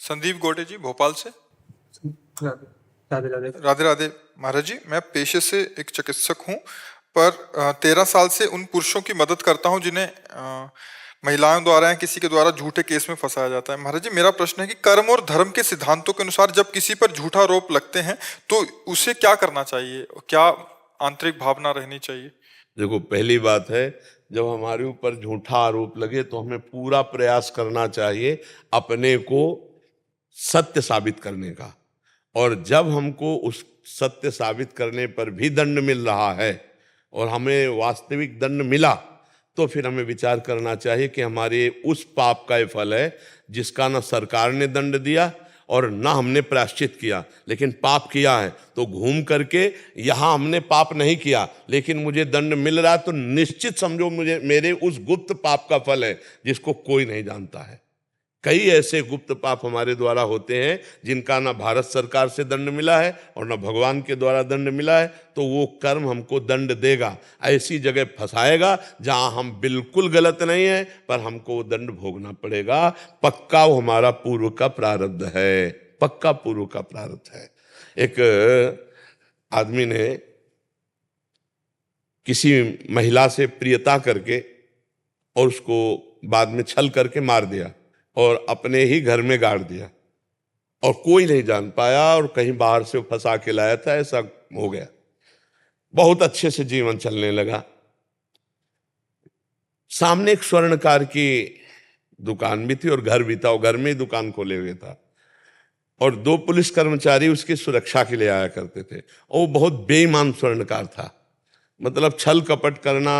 संदीप गोटे जी भोपाल से। राधे राधे। राधे राधे महाराज जी, मैं पेशे से एक चिकित्सक हूँ, पर 13 साल से उन पुरुषों की मदद करता हूँ जिन्हें महिलाओं द्वारा या किसी के द्वारा झूठे केस में फंसाया जाता है। महाराज जी, मेरा प्रश्न है कि कर्म और धर्म के सिद्धांतों के अनुसार जब किसी पर झूठा आरोप लगते हैं तो उसे क्या करना चाहिए, क्या आंतरिक भावना रहनी चाहिए? देखो, पहली बात है, जब हमारे ऊपर झूठा आरोप लगे तो हमें पूरा प्रयास करना चाहिए अपने को सत्य साबित करने का। और जब हमको उस सत्य साबित करने पर भी दंड मिल रहा है और हमें वास्तविक दंड मिला, तो फिर हमें विचार करना चाहिए कि हमारे उस पाप का ये फल है जिसका ना सरकार ने दंड दिया और ना हमने प्रायश्चित किया, लेकिन पाप किया है। तो घूम करके यहाँ हमने पाप नहीं किया लेकिन मुझे दंड मिल रहा है, तो निश्चित समझो मुझे मेरे उस गुप्त पाप का फल है जिसको कोई नहीं जानता है। कई ऐसे गुप्त पाप हमारे द्वारा होते हैं जिनका ना भारत सरकार से दंड मिला है और ना भगवान के द्वारा दंड मिला है, तो वो कर्म हमको दंड देगा, ऐसी जगह फंसाएगा जहां हम बिल्कुल गलत नहीं है पर हमको वो दंड भोगना पड़ेगा। पक्का वो हमारा पूर्व का प्रारब्ध है, पक्का पूर्व का प्रारब्ध है। एक आदमी ने किसी महिला से प्रियता करके और उसको बाद में छल करके मार दिया और अपने ही घर में गाड़ दिया और कोई नहीं जान पाया और कहीं बाहर से फंसा के लाया था, ऐसा हो गया। बहुत अच्छे से जीवन चलने लगा। सामने एक स्वर्णकार की दुकान भी थी और घर भी था, और घर में ही दुकान खोले हुए था और 2 पुलिस कर्मचारी उसकी सुरक्षा के लिए आया करते थे। और वो बहुत बेईमान स्वर्णकार था, मतलब छल कपट करना,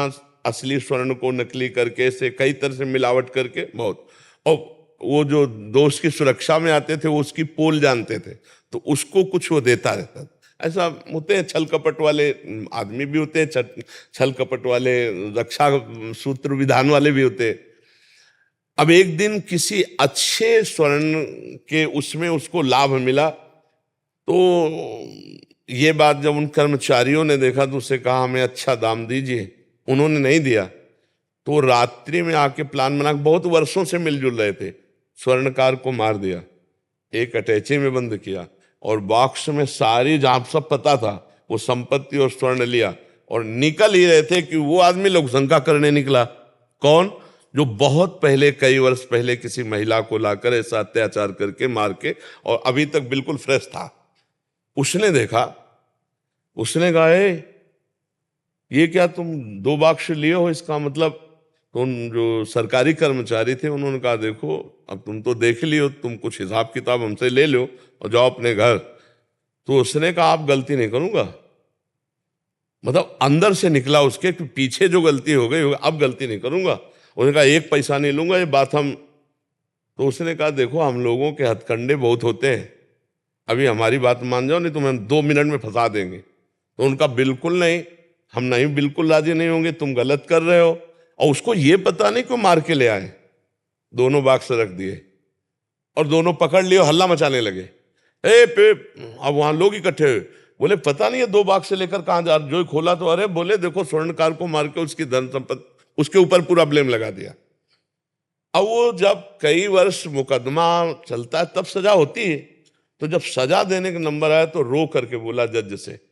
असली स्वर्ण को नकली करके, से कई तरह से मिलावट करके बहुत। और वो जो दोस्त की सुरक्षा में आते थे वो उसकी पोल जानते थे, तो उसको कुछ वो देता रहता था। ऐसा होते हैं, छल कपट वाले आदमी भी होते हैं, छल कपट वाले रक्षा सूत्र विधान वाले भी होते हैं। अब एक दिन किसी अच्छे स्वर्ण के उसमें उसको लाभ मिला, तो ये बात जब उन कर्मचारियों ने देखा तो उसे कहा हमें अच्छा दाम दीजिए। उन्होंने नहीं दिया तो रात्रि में आके प्लान बना, बहुत वर्षों से मिलजुल रहे थे, स्वर्णकार को मार दिया, एक अटैची में बंद किया और बॉक्स में सारी, जहां सब पता था, वो संपत्ति और स्वर्ण लिया और निकल ही रहे थे कि वो आदमी लोग शंका करने निकला। कौन? जो बहुत पहले, कई वर्ष पहले किसी महिला को लाकर ऐसा अत्याचार करके मार के और अभी तक बिल्कुल फ्रेश था। उसने देखा, उसने कहा ये क्या तुम 2 बाक्स लिए हो, इसका मतलब? तो उन जो सरकारी कर्मचारी थे उन्होंने कहा देखो, अब तुम तो देख लियो, तुम कुछ हिसाब किताब हमसे ले लो और जाओ अपने घर। तो उसने कहा आप गलती नहीं करूंगा, मतलब अंदर से निकला उसके कि पीछे जो गलती हो गई अब गलती नहीं करूंगा। उसने कहा 1 पैसा नहीं लूंगा, ये बात हम। तो उसने कहा देखो, हम लोगों के हथकंडे बहुत होते हैं, अभी हमारी बात मान जाओ नहीं तो हम 2 मिनट में फंसा देंगे। तो उनका बिल्कुल नहीं, हम नहीं, बिल्कुल राजी नहीं होंगे, तुम गलत कर रहे हो। और उसको ये पता नहीं क्यों मार के ले आए, दोनों बाक्स रख दिए और दोनों पकड़ लिए, हल्ला मचाने लगे। अब वहां लोग इकट्ठे हुए, बोले पता नहीं है 2 बाक्स लेकर कहां जा, जो खोला तो अरे बोले देखो स्वर्णकार को मार के उसकी धन संपत्ति, उसके ऊपर पूरा ब्लेम लगा दिया। अब वो जब कई वर्ष मुकदमा चलता है तब सजा होती है, तो जब सजा देने का नंबर आया तो रो करके बोला जज से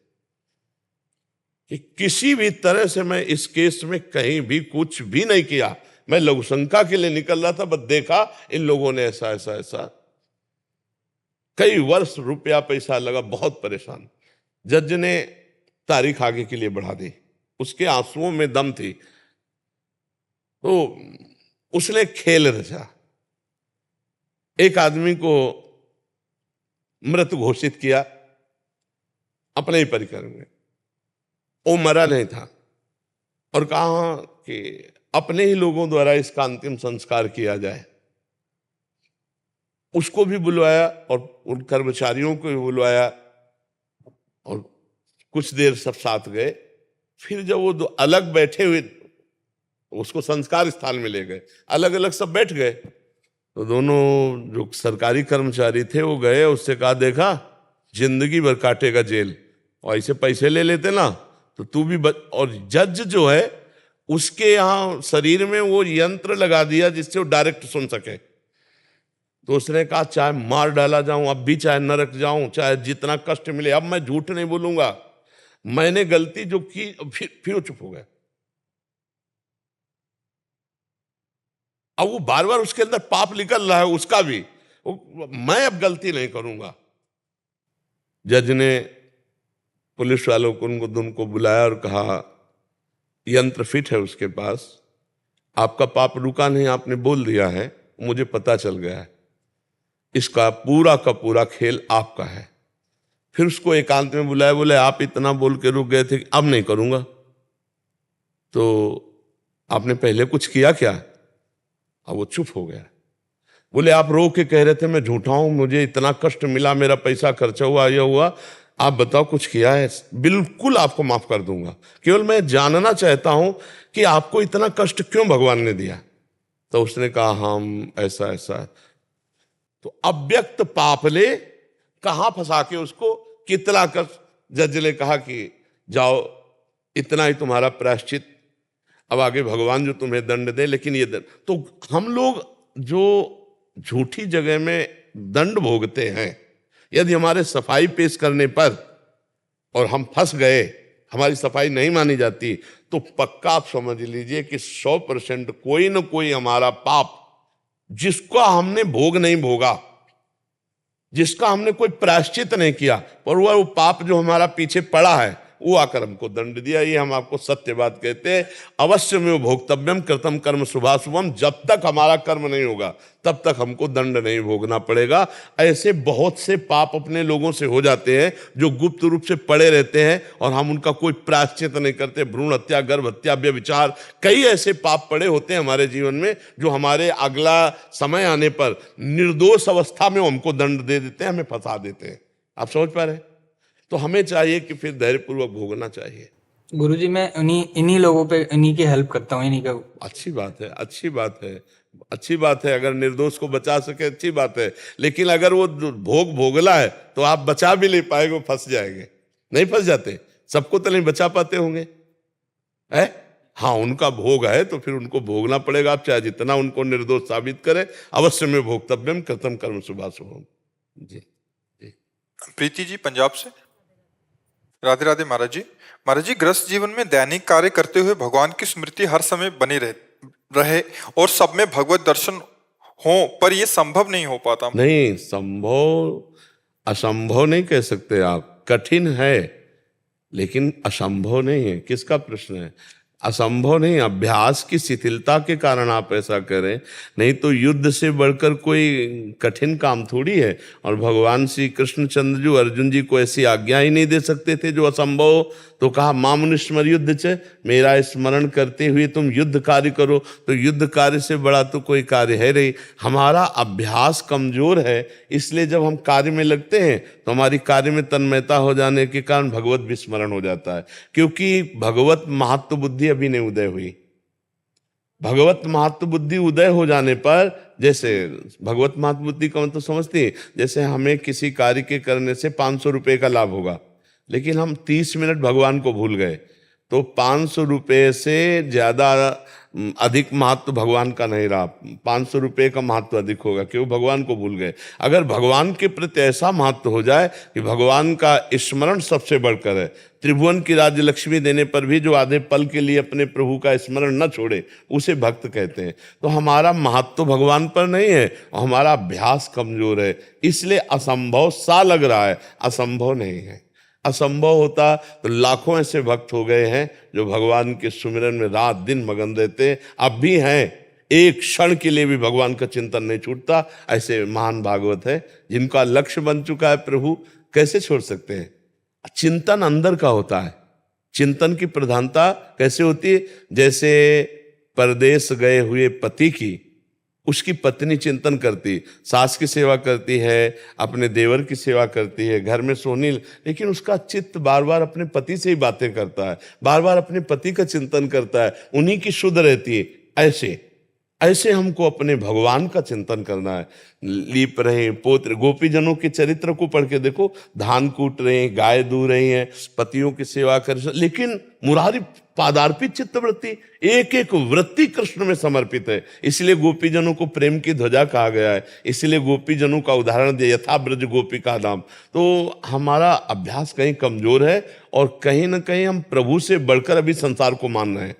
कि किसी भी तरह से मैं इस केस में कहीं भी कुछ भी नहीं किया, मैं लघु शंका के लिए निकल रहा था, बस देखा इन लोगों ने ऐसा ऐसा ऐसा। कई वर्ष रुपया पैसा लगा, बहुत परेशान। जज ने तारीख आगे के लिए बढ़ा दी, उसके आंसुओं में दम थी, तो उसने खेल रचा, एक आदमी को मृत घोषित किया अपने ही परिकर में। वो मरा नहीं था और कहा कि अपने ही लोगों द्वारा इसका अंतिम संस्कार किया जाए। उसको भी बुलवाया और उन कर्मचारियों को भी बुलवाया और कुछ देर सब साथ गए। फिर जब वो 2 अलग बैठे हुए, उसको संस्कार स्थान में ले गए, अलग अलग सब बैठ गए, तो दोनों जो सरकारी कर्मचारी थे वो गए, उससे कहा देखा जिंदगी भर काटेगा जेल, और ऐसे पैसे ले लेते ना तो तू भी और जज जो है उसके यहाँ शरीर में वो यंत्र लगा दिया जिससे वो डायरेक्ट सुन सके। तो उसने कहा चाहे मार डाला जाऊं, अब भी चाहे नरक जाऊं, चाहे जितना कष्ट मिले, अब मैं झूठ नहीं बोलूंगा, मैंने गलती जो की। फिर वो चुप हो गया। अब वो बार बार उसके अंदर पाप निकल रहा है उसका भी, मैं अब गलती नहीं करूंगा। जज ने पुलिस वालों को उनको बुलाया और कहा यंत्र फिट है उसके पास, आपका पाप रुका नहीं, आपने बोल दिया है, मुझे पता चल गया है, इसका पूरा का पूरा खेल आपका है। फिर उसको एकांत में बुलाया, बोले आप इतना बोल के रुक गए थे, अब नहीं करूंगा, तो आपने पहले कुछ किया क्या? अब वो चुप हो गया। बोले आप रो के कह रहे थे मैं झूठा हूं, मुझे इतना कष्ट मिला, मेरा पैसा खर्चा हुआ, यह हुआ, आप बताओ कुछ किया है? बिल्कुल आपको माफ कर दूंगा, केवल मैं जानना चाहता हूं कि आपको इतना कष्ट क्यों भगवान ने दिया। तो उसने कहा हम ऐसा ऐसा। तो अव्यक्त पाप ले कहां फंसा के उसको कितना कर। जज ने कहा कि जाओ, इतना ही तुम्हारा प्रायश्चित, अब आगे भगवान जो तुम्हें दंड दे, लेकिन ये दंड। तो हम लोग जो झूठी जगह में दंड भोगते हैं, यदि हमारे सफाई पेश करने पर और हम फंस गए, हमारी सफाई नहीं मानी जाती, तो पक्का आप समझ लीजिए कि 100% कोई ना कोई हमारा पाप जिसका हमने भोग नहीं भोगा, जिसका हमने कोई प्रायश्चित नहीं किया, पर वो पाप जो हमारा पीछे पड़ा है वो आकर हमको दंड दिया। ये हम आपको सत्य बात कहते हैं। अवश्य में भोक्तव्यम कृतम कर्म शुभाशुभम, जब तक हमारा कर्म नहीं होगा तब तक हमको दंड नहीं भोगना पड़ेगा। ऐसे बहुत से पाप अपने लोगों से हो जाते हैं जो गुप्त रूप से पड़े रहते हैं और हम उनका कोई प्रायश्चित नहीं करते। भ्रूण हत्या, गर्भ हत्या, व्यभिचार, कई ऐसे पाप पड़े होते हैं हमारे जीवन में जो हमारे अगला समय आने पर निर्दोष अवस्था में हमको दंड दे देते हैं, हमें फंसा देते हैं। आप समझ पा रहे हैं? तो हमें चाहिए कि फिर धैर्यपूर्वक भोगना चाहिए। गुरुजी मैं इन्हीं लोगों पे इन्हीं की हेल्प करता हूँ, इन्हीं का। अच्छी बात है, अच्छी बात है, अच्छी बात है। अगर निर्दोष को बचा सके अच्छी बात है, लेकिन अगर वो भोगला है तो आप बचा भी नहीं पाएंगे, वो फंस जाएंगे। नहीं फंस जाते? सबको तो नहीं बचा पाते होंगे, है? हाँ, उनका भोग है तो फिर उनको भोगना पड़ेगा। आप चाहे जितना उनको निर्दोष साबित करें, अवश्य में भोक्तव्यम कृतम कर्म शुभाशुभम। जी जी। प्रीति जी पंजाब से। राधे राधे महाराज जी। महाराज जी, ग्रस्त जीवन में दैनिक कार्य करते हुए भगवान की स्मृति हर समय बनी रहे और सब में भगवत दर्शन हो, पर यह संभव नहीं हो पाता। नहीं, संभव असंभव नहीं कह सकते आप, कठिन है लेकिन असंभव नहीं है। किसका प्रश्न है? असंभव नहीं, अभ्यास की शिथिलता के कारण आप ऐसा करें, नहीं तो युद्ध से बढ़कर कोई कठिन काम थोड़ी है। और भगवान श्री कृष्णचंद्र जी अर्जुन जी को ऐसी आज्ञा ही नहीं दे सकते थे जो असंभव हो। तो कहा मामुनिस्मर युद्ध च, मेरा स्मरण करते हुए तुम युद्ध कार्य करो। तो युद्ध कार्य से बड़ा तो कोई कार्य है नहीं। हमारा अभ्यास कमजोर है, इसलिए जब हम कार्य में लगते हैं तो हमारी कार्य में तन्मयता हो जाने के कारण भगवत विस्मरण हो जाता है, क्योंकि भगवत महत्व बुद्धि अभी नहीं उदय हुई। भगवत महत्व बुद्धि उदय हो जाने पर, जैसे भगवत महत्व बुद्धि का मतलब समझती है, जैसे हमें किसी कार्य के करने से 500 रुपये का लाभ होगा, लेकिन हम 30 मिनट भगवान को भूल गए, तो 500 रुपये से ज्यादा अधिक महत्व भगवान का नहीं रहा। 500 रुपये का महत्व अधिक होगा, क्यों? भगवान को भूल गए। अगर भगवान के प्रति ऐसा महत्व हो जाए कि भगवान का स्मरण सबसे बढ़कर है, त्रिभुवन की राज्य लक्ष्मी देने पर भी जो आधे पल के लिए अपने प्रभु का स्मरण न छोड़े, उसे भक्त कहते हैं। तो हमारा महत्व भगवान पर नहीं है और हमारा अभ्यास कमजोर है, इसलिए असंभव सा लग रहा है, असंभव नहीं है। असंभव होता तो लाखों ऐसे भक्त हो गए हैं जो भगवान के सुमिरन में रात दिन मगन रहते हैं, अब भी हैं, एक क्षण के लिए भी भगवान का चिंतन नहीं छूटता। ऐसे महान भागवत है जिनका लक्ष्य बन चुका है प्रभु, कैसे छोड़ सकते हैं? चिंतन अंदर का होता है। चिंतन की प्रधानता कैसे होती है? जैसे परदेश गए हुए पति की, उसकी पत्नी चिंतन करती, सास की सेवा करती है, अपने देवर की सेवा करती है, घर में सोनी, लेकिन उसका चित्त बार बार अपने पति से ही बातें करता है, बार बार अपने पति का चिंतन करता है, उन्हीं की शुद्ध रहती है। ऐसे ऐसे हमको अपने भगवान का चिंतन करना है। लीप रहे हैं, पोत रहे, गोपीजनों के चरित्र को पढ़ के देखो, धान कूट रहे हैं, गाय दू रही हैं, पतियों की सेवा कर रहे हैं, लेकिन मुरारी पादार्पित चित्तवृत्ति, एक एक वृत्ति कृष्ण में समर्पित है। इसलिए गोपीजनों को प्रेम की ध्वजा कहा गया है, इसलिए गोपीजनों का उदाहरण दिया, यथा ब्रज गोपी का नाम। तो हमारा अभ्यास कहीं कमजोर है और कहीं ना कहीं हम प्रभु से बढ़कर अभी संसार को मान रहे हैं।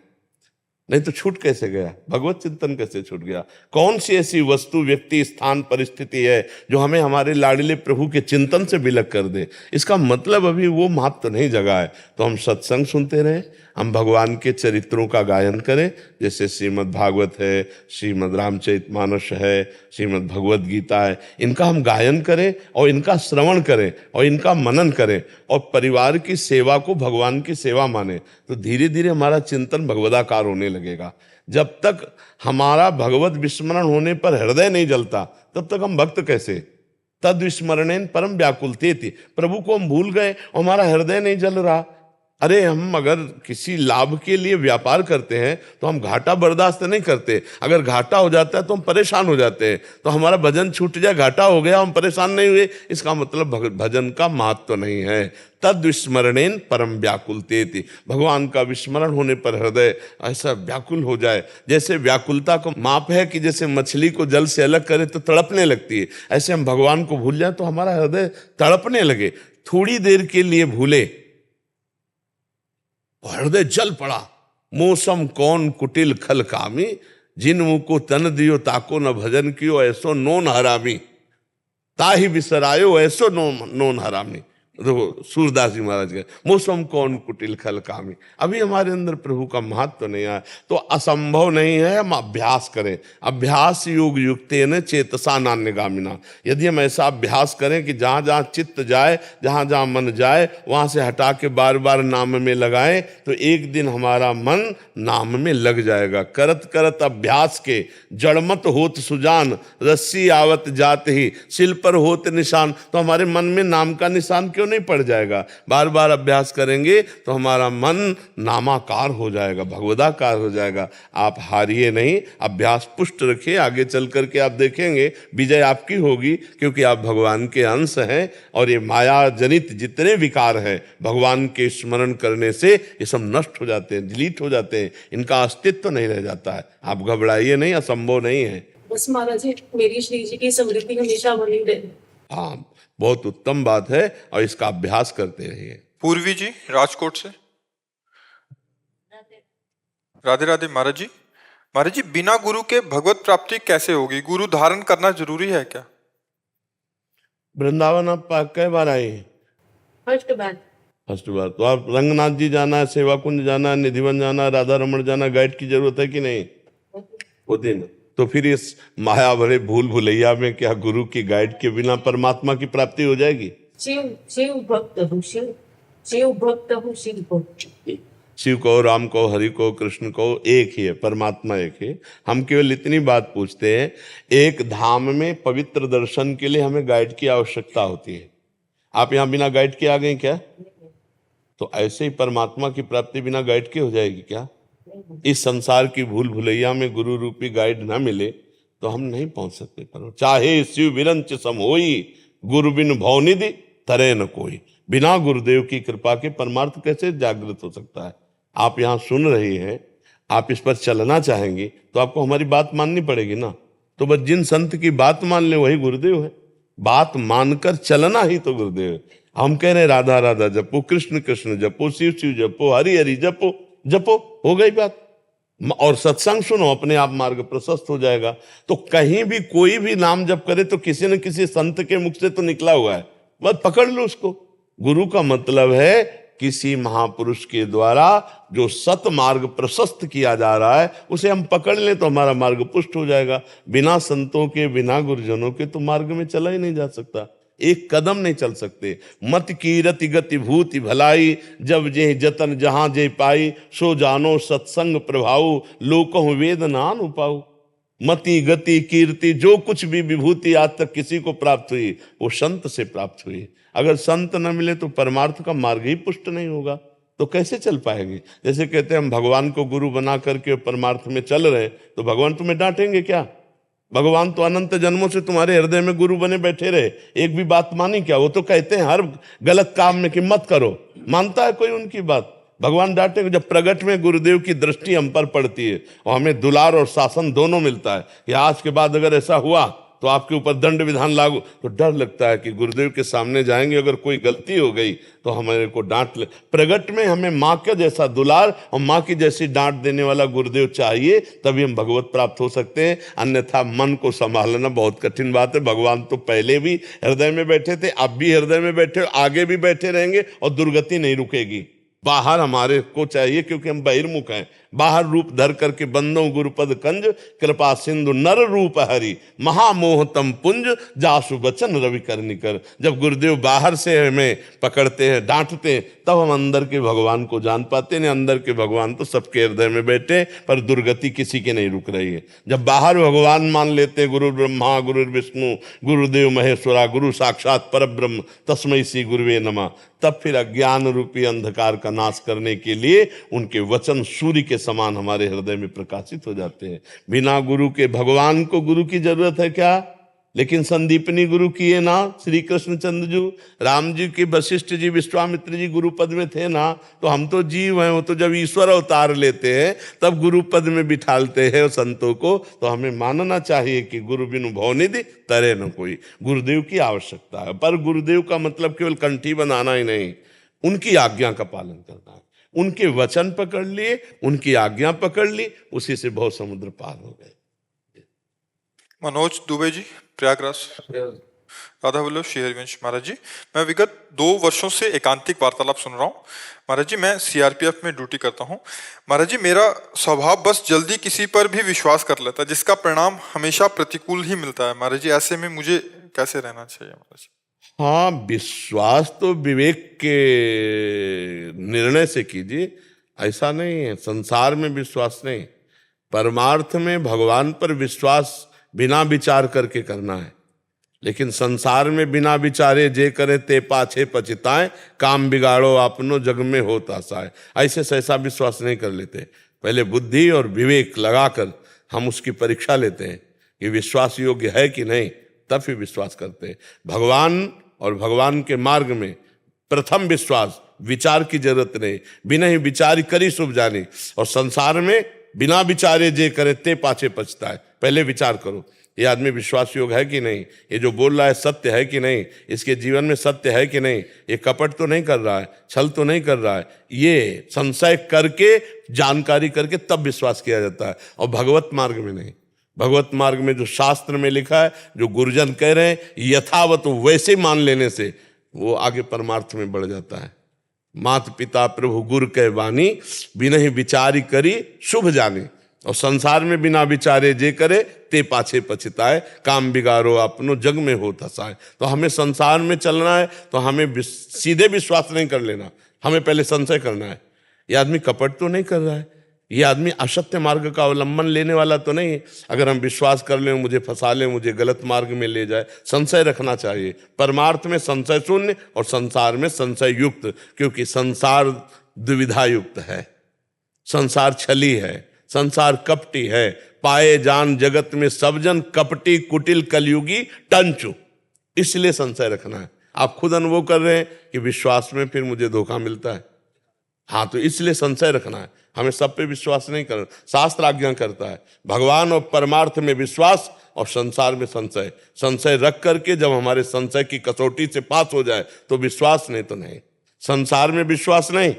नहीं तो छूट कैसे गया, भगवत चिंतन कैसे छूट गया? कौन सी ऐसी वस्तु, व्यक्ति, स्थान, परिस्थिति है जो हमें हमारे लाडले प्रभु के चिंतन से विलग कर दे? इसका मतलब अभी वो महत्व नहीं जगा है। तो हम सत्संग सुनते रहें, हम भगवान के चरित्रों का गायन करें, जैसे श्रीमद् भागवत है, श्रीमद् रामचरितमानस है, श्रीमद् भगवत गीता है, इनका हम गायन करें और इनका श्रवण करें और इनका मनन करें और परिवार की सेवा को भगवान की सेवा माने, तो धीरे धीरे हमारा चिंतन भगवदाकार होने लगेगा। जब तक हमारा भगवत विस्मरण होने पर हृदय नहीं जलता, तब तक हम भक्त कैसे? तद विस्मरणेन परम व्याकुलतेति, प्रभु को हम भूल गए और हमारा हृदय नहीं जल रहा। अरे हम अगर किसी लाभ के लिए व्यापार करते हैं तो हम घाटा बर्दाश्त नहीं करते। अगर घाटा हो जाता है तो हम परेशान हो जाते हैं। तो हमारा भजन छूट जाए, घाटा हो गया, हम परेशान नहीं हुए, इसका मतलब भजन का महत्व नहीं है। तद विस्मरणेन परम व्याकुलतेति, भगवान का विस्मरण होने पर हृदय ऐसा व्याकुल हो जाए। जैसे व्याकुलता को माप है कि जैसे मछली को जल से अलग करे तो तड़पने लगती है, ऐसे हम भगवान को भूल जाए तो हमारा हृदय तड़पने लगे। थोड़ी देर के लिए भूले, हृदय जल पड़ा। मौसम कौन कुटिल खल कामी, जिन मुँह को तन दियो ताको न भजन कियो, ऐसो नोन हरामी, ताही बिसरायो ऐसो नोन हरामी। देखो सूरदास जी महाराज के मौसम कौन कुटिल खल कामी। अभी हमारे अंदर प्रभु का महत्व तो नहीं आया, तो असंभव नहीं है, हम अभ्यास करें। अभ्यास योग युक्तेन चेतसा नान्यगामिना, यदि हम ऐसा अभ्यास करें कि जहाँ जहाँ चित्त जाए, जहाँ जहाँ मन जाए, वहाँ से हटा के बार बार नाम में लगाएं, तो एक दिन हमारा मन नाम में लग जाएगा। करत करत अभ्यास के जड़मत होत सुजान, रस्सी आवत जात ही सिल पर होत निशान। तो हमारे मन में नाम का निशान क्यों नहीं पड़ जाएगा? बार बार अभ्यास करेंगे तो हमारा मन नामाकार हो जाएगा, भगवदाकार हो जाएगा। आप हारिए नहीं, अभ्यास पुष्ट रखिए, आगे चल करके आप देखेंगे विजय आपकी होगी, क्योंकि आप भगवान के अंश हैं। और ये माया जनित जितने विकार हैं, भगवान के स्मरण करने से ये सब नष्ट हो जाते हैं, डिलीट हो जाते हैं, इनका अस्तित्व नहीं रह जाता है। आप घबराइए नहीं, असंभव नहीं है। बस महाराज जी, मेरी श्री जी की समृद्धि हमेशा बनी रहे। हाँ, बहुत उत्तम बात है और इसका अभ्यास करते रहिए। पूर्वी जी राजकोट से। राधे राधे महाराज जी। महाराज जी, बिना गुरु के भगवत प्राप्ति कैसे होगी? गुरु धारण करना जरूरी है क्या? वृंदावन आप कई बार आए हैं? फर्स्ट बार। फर्स्ट बार। तो आप रंगनाथ जी जाना है, सेवा कुंज जाना है, निधिवन जाना है, राधा रमण जाना, गाइड की जरूरत है कि नहीं? होती ना। तो फिर इस माया भरे भूल भुलैया में क्या गुरु की गाइड के बिना परमात्मा की प्राप्ति हो जाएगी? शिव भक्त हूँ, शिव भक्त हूँ, शिव भक्त। शिव को, राम को, हरि को, कृष्ण को एक ही है, परमात्मा एक है। हम केवल इतनी बात पूछते हैं, एक धाम में पवित्र दर्शन के लिए हमें गाइड की आवश्यकता होती है। आप यहाँ बिना गाइड के आ गए क्या? तो ऐसे ही परमात्मा की प्राप्ति बिना गाइड के हो जाएगी क्या? इस संसार की भूल भुलैया में गुरु रूपी गाइड ना मिले तो हम नहीं पहुंच सकते। पर चाहे शिव विरंच सम होई, गुरु बिन भवनिधि तरे न कोई। बिना गुरुदेव की कृपा के परमार्थ कैसे जागृत हो सकता है? आप यहाँ सुन रहे हैं, आप इस पर चलना चाहेंगे तो आपको हमारी बात माननी पड़ेगी ना। तो बस जिन संत की बात मान ले वही गुरुदेव है। बात मानकर चलना ही तो गुरुदेव है। हम कह रहे राधा राधा जपो, कृष्ण कृष्ण जपो, शिव शिव जपो, हरि हरि जपो, जपो, हो गई बात। और सत्संग सुनो, अपने आप मार्ग प्रशस्त हो जाएगा। तो कहीं भी कोई भी नाम जप करे तो किसी न किसी संत के मुख से तो निकला हुआ है, बस पकड़ लो उसको। गुरु का मतलब है किसी महापुरुष के द्वारा जो सत मार्ग प्रशस्त किया जा रहा है उसे हम पकड़ लें तो हमारा मार्ग पुष्ट हो जाएगा। बिना संतों के, बिना गुरुजनों के तो मार्ग में चला ही नहीं जा सकता, एक कदम नहीं चल सकते। मत की रति गति भूति भलाई, जब जे जतन जहां जे पाई, सो जानो सत्संग प्रभाऊ, लोकहु वेद नान उपाऊ। मति गति कीर्ति जो कुछ भी विभूति आज तक किसी को प्राप्त हुई वो संत से प्राप्त हुई। अगर संत न मिले तो परमार्थ का मार्ग ही पुष्ट नहीं होगा। तो कैसे चल पाएंगे? जैसे कहते हैं हम भगवान को गुरु बना करके परमार्थ में चल रहे, तो भगवान तुम्हें डांटेंगे क्या? भगवान तो अनंत जन्मों से तुम्हारे हृदय में गुरु बने बैठे रहे, एक भी बात मानी क्या? वो तो कहते हैं हर गलत काम में कि मत करो, मानता है कोई उनकी बात? भगवान डांटेंगे? जब प्रगट में गुरुदेव की दृष्टि हम पर पड़ती है और हमें दुलार और शासन दोनों मिलता है कि आज के बाद अगर ऐसा हुआ तो आपके ऊपर दंड विधान लागू, तो डर लगता है कि गुरुदेव के सामने जाएंगे, अगर कोई गलती हो गई तो हमारे को डांट ले। प्रगट में हमें माँ के जैसा दुलार और माँ की जैसी डांट देने वाला गुरुदेव चाहिए, तभी हम भगवत प्राप्त हो सकते हैं। अन्यथा मन को संभालना बहुत कठिन बात है। भगवान तो पहले भी हृदय में बैठे थे, अब भी हृदय में बैठे, आगे भी बैठे रहेंगे और दुर्गति नहीं रुकेगी। बाहर हमारे को चाहिए क्योंकि हम बहिर्मुख हैं। बाहर रूप धर करके बंदों गुरुपद कंज, कृपा सिंधु नर रूप हरि, महामोहतम पुंज, जासु बचन रवि करनिकर। जब गुरुदेव बाहर से हमें पकड़ते हैं, डांटते हैं, तब हम अंदर के भगवान को जान पाते हैं। अंदर के भगवान तो सबके हृदय में बैठे, पर दुर्गति किसी की नहीं रुक रही है। जब बाहर भगवान मान लेते हैं, गुरु ब्रह्मा गुरु विष्णु गुरुदेव महेश्वरा, गुरु साक्षात परब्रह्म तस्मै श्री गुरुवे नमः, तब फिर अज्ञान रूपी अंधकार का नाश करने के लिए उनके वचन सूर्य के समान हमारे हृदय में प्रकाशित हो जाते हैं। बिना गुरु के भगवान को गुरु की जरूरत है क्या? लेकिन संदीपनी गुरु किए ना श्री कृष्णचंद्र जी, राम जी के वशिष्ठ जी विश्वामित्र जी गुरु पद में थे ना, तो हम तो जीव हैं। वो तो जब ईश्वर अवतार लेते हैं तब गुरु पद में बिठालते हैं संतों को। तो हमें मानना चाहिए कि गुरु बिनु भवनिधि तरे न कोई। गुरुदेव की आवश्यकता है, पर गुरुदेव का मतलब केवल कंठी बनाना ही नहीं, उनकी आज्ञा का पालन करना है। उनके वचन पकड़ लिए, उनकी आज्ञा पकड़ ली, उसी से बहुत समुद्र पार हो गए। मनोज दुबे जी, प्रयागराज। राधा वल्लभ श्री हरिवंश। महाराज जी, मैं विगत 2 वर्षों से एकांतिक वार्तालाप सुन रहा हूँ। महाराज जी, मैं सीआरपीएफ में ड्यूटी करता हूँ। महाराज जी, मेरा स्वभाव बस जल्दी किसी पर भी विश्वास कर लेता है, जिसका परिणाम हमेशा प्रतिकूल ही मिलता है। महाराज जी, ऐसे में मुझे कैसे रहना चाहिए? महाराज जी, हाँ, विश्वास तो विवेक के निर्णय से कीजिए, ऐसा नहीं है। संसार में विश्वास नहीं, परमार्थ में भगवान पर विश्वास बिना विचार करके करना है। लेकिन संसार में बिना विचारे जे करे ते पाछे पछताए, काम बिगाड़ो अपनो जग में होता साए। ऐसे से ऐसा विश्वास नहीं कर लेते। पहले बुद्धि और विवेक लगाकर हम उसकी परीक्षा लेते हैं कि विश्वास योग्य है कि नहीं, तब फिर विश्वास करते हैं। भगवान और भगवान के मार्ग में प्रथम विश्वास, विचार की जरूरत नहीं, बिना ही विचार करी शुभ जानी। और संसार में बिना विचारे जे करे ते पाछे पछताए। पहले विचार करो, ये आदमी विश्वास योग्य है कि नहीं, ये जो बोल रहा है सत्य है कि नहीं, इसके जीवन में सत्य है कि नहीं, ये कपट तो नहीं कर रहा है, छल तो नहीं कर रहा है। ये संशय करके, जानकारी करके तब विश्वास किया जाता है, और भगवत मार्ग में नहीं। भगवत मार्ग में जो शास्त्र में लिखा है, जो गुरुजन कह रहे हैं, यथावत वैसे मान लेने से वो आगे परमार्थ में बढ़ जाता है। मात पिता प्रभु गुरु कह वाणी, बिना ही विचारी करी शुभ जानी। और संसार में बिना विचारे जे करे ते पाछे पछताए, काम बिगाड़ो अपनो जग में हो धसाए। तो हमें संसार में चलना है तो हमें सीधे विश्वास नहीं कर लेना, हमें पहले संशय करना है। ये आदमी कपट तो नहीं कर रहा है, ये आदमी असत्य मार्ग का अवलंबन लेने वाला तो नहीं है। अगर हम विश्वास कर लें मुझे फंसा लें, मुझे गलत मार्ग में ले जाए, संशय रखना चाहिए। परमार्थ में संशय शून्य और संसार में संशय युक्त, क्योंकि संसार दुविधा युक्त है, संसार छली है, संसार कपटी है। पाए जान जगत में सब जन कपटी कुटिल कलयुगी टंचु, इसलिए संशय रखना है। आप खुद अनुभव कर रहे हैं कि विश्वास में फिर मुझे धोखा मिलता है, हाँ, तो इसलिए संशय रखना है। हमें सब पे विश्वास नहीं करना। शास्त्र आज्ञा करता है भगवान और परमार्थ में विश्वास और संसार में संशय। संशय रख करके जब हमारे संशय की कसौटी से पास हो जाए तो विश्वास, नहीं तो नहीं। संसार में विश्वास नहीं,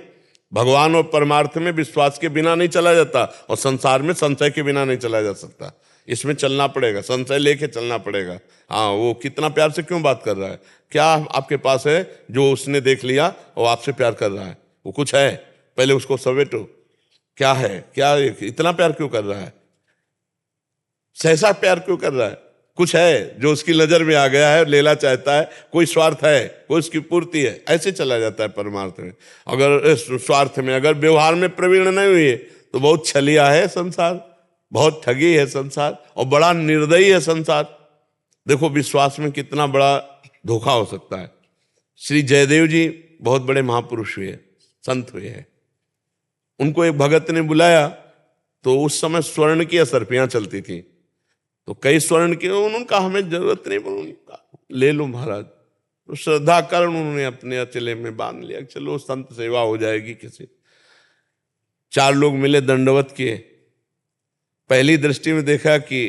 भगवान और परमार्थ में विश्वास के बिना नहीं चला जाता, और संसार में संशय के बिना नहीं चला जा सकता। इसमें चलना पड़ेगा, संशय लेके चलना पड़ेगा। हाँ, वो कितना प्यार से क्यों बात कर रहा है, क्या आपके पास है जो उसने देख लिया और आपसे प्यार कर रहा है? वो कुछ है, पहले उसको समेटो। क्या है, क्या इतना प्यार क्यों कर रहा है, सहसा प्यार क्यों कर रहा है? कुछ है जो उसकी नजर में आ गया है, लेना चाहता है, कोई स्वार्थ है, कोई उसकी पूर्ति है। ऐसे चला जाता है परमार्थ में। अगर स्वार्थ में, अगर व्यवहार में प्रवीण नहीं हुई तो बहुत छलिया है संसार, बहुत ठगी है संसार, और बड़ा निर्दयी है संसार। देखो विश्वास में कितना बड़ा धोखा हो सकता है। श्री जयदेव जी बहुत बड़े महापुरुष हुए, संत हुए हैं। उनको एक भगत ने बुलाया, तो उस समय स्वर्ण की असरफियां चलती थी, तो कई स्वर्ण की, उन्होंने कहा हमें जरूरत नहीं, उन्होंने कहा ले लो महाराज। तो श्रद्धा कारण उन्होंने अपने अचले में बांध लिया, चलो संत सेवा हो जाएगी किसी। 4 लोग मिले, दंडवत किए। पहली दृष्टि में देखा कि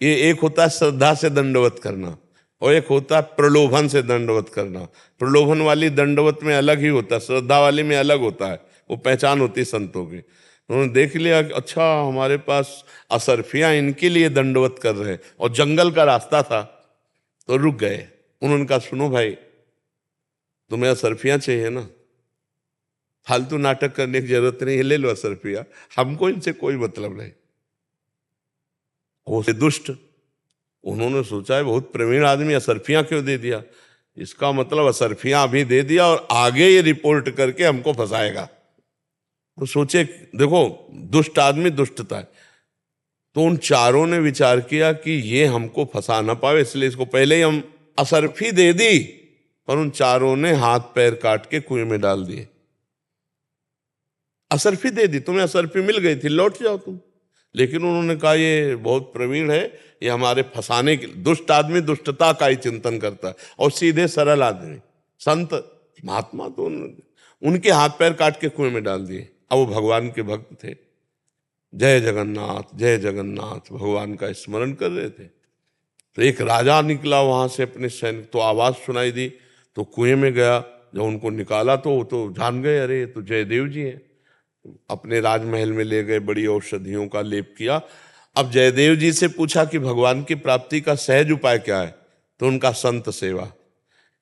ये एक होता है श्रद्धा से दंडवत करना, और एक होता है प्रलोभन से दंडवत करना। प्रलोभन वाली दंडवत में अलग ही होता है, श्रद्धा वाली में अलग होता है, वो पहचान होती है संतों की। उन्होंने देख लिया कि अच्छा हमारे पास असरफियां इनके लिए दंडवत कर रहे हैं, और जंगल का रास्ता था, तो रुक गए। उन्होंने कहा सुनो भाई, तुम्हें असरफियां चाहिए ना, फालतू नाटक करने की जरूरत नहीं है, ले लो असरफियां, हमको इनसे कोई मतलब नहीं। वो से दुष्ट, उन्होंने सोचा है बहुत प्रवीण आदमी, असरफियां क्यों दे दिया, इसका मतलब असरफियां अभी दे दिया और आगे ये रिपोर्ट करके हमको फंसाएगा। तो सोचे देखो दुष्ट आदमी दुष्टता है। तो उन चारों ने विचार किया कि ये हमको फंसा ना पावे, इसलिए इसको पहले ही हम असरफी दे दी, पर उन चारों ने हाथ पैर काट के कुएं में डाल दिए। असरफी दे दी, तुम्हें असरफी मिल गई थी, लौट जाओ तुम। लेकिन उन्होंने कहा ये बहुत प्रवीण है, ये हमारे फंसाने के, दुष्ट आदमी दुष्टता का ही चिंतन करता है, और सीधे सरल आदमी संत महात्मा तो उनके हाथ पैर काट के कुएं में डाल दिए। अब वो भगवान के भक्त थे, जय जगन्नाथ जय जगन्नाथ भगवान का स्मरण कर रहे थे। तो एक राजा निकला वहां से अपने सैनिक, तो आवाज सुनाई दी, तो कुएं में गया। जब उनको निकाला तो जान गए, अरे तो जयदेव जी हैं। अपने राजमहल में ले गए, बड़ी औषधियों का लेप किया। अब जयदेव जी से पूछा कि भगवान की प्राप्ति का सहज उपाय क्या है, तो उनका संत सेवा।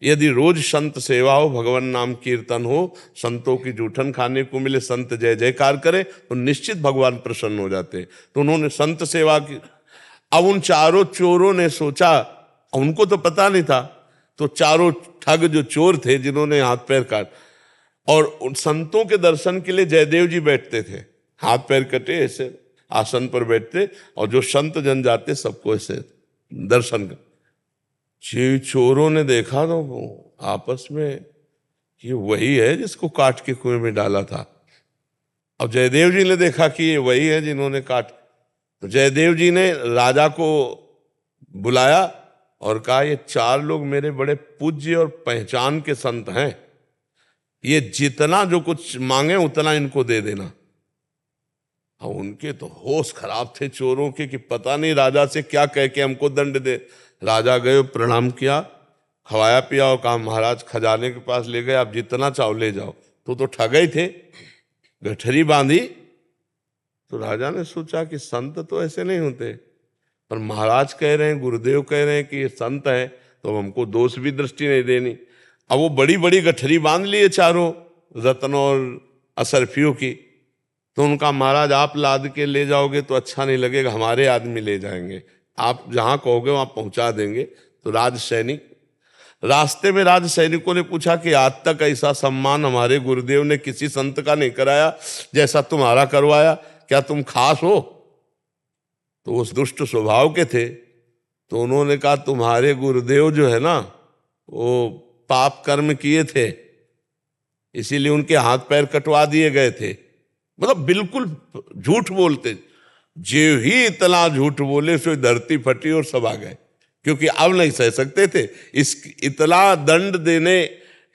यदि रोज संत सेवा हो, भगवान नाम कीर्तन हो, संतों की जूठन खाने को मिले, संत जय जयकार करे, तो निश्चित भगवान प्रसन्न हो जाते। तो उन्होंने संत सेवा की। अब उन चारों चोरों ने सोचा, उनको तो पता नहीं था, तो चारों ठग जो चोर थे जिन्होंने हाथ पैर काट, और उन संतों के दर्शन के लिए जयदेव जी बैठते थे, हाथ पैर कटे ऐसे आसन पर बैठते, और जो संत जन जाते सबको ऐसे दर्शन कर। चोरों ने देखा तो आपस में ये वही है जिसको काट के कुएं में डाला था। अब जयदेव जी ने देखा कि ये वही है जिन्होंने काट, तो जयदेव जी ने राजा को बुलाया और कहा ये 4 लोग मेरे बड़े पूज्य और पहचान के संत हैं, ये जितना जो कुछ मांगे उतना इनको दे देना। अब उनके तो होश खराब थे चोरों के कि पता नहीं राजा से क्या कह के हमको दंड दे। राजा गए, प्रणाम किया, खवाया पिया और कहा महाराज खजाने के पास ले गए, आप जितना चाहो ले जाओ। तो ठगे थे, गठरी बांधी। तो राजा ने सोचा कि संत तो ऐसे नहीं होते, पर महाराज कह रहे हैं, गुरुदेव कह रहे हैं कि ये संत है, तो हमको दोष भी दृष्टि नहीं देनी। अब वो बड़ी बड़ी गठरी बांध लिए चारों रत्न और असरफियों की। तो उनका महाराज आप लाद के ले जाओगे तो अच्छा नहीं लगेगा, हमारे आदमी ले जाएंगे, आप जहां कहोगे वहां पहुंचा देंगे। तो राज सैनिक, रास्ते में राज सैनिकों ने पूछा कि आज तक ऐसा सम्मान हमारे गुरुदेव ने किसी संत का नहीं कराया जैसा तुम्हारा करवाया, क्या तुम खास हो? तो उस दुष्ट स्वभाव के थे, तो उन्होंने कहा तुम्हारे गुरुदेव जो है ना वो पाप कर्म किए थे, इसीलिए उनके हाथ पैर कटवा दिए गए थे। मतलब बिल्कुल झूठ बोलते, जो ही इतना झूठ बोले सो धरती फटी और सब आ गए, क्योंकि अब नहीं सह सकते थे। इस इतना दंड देने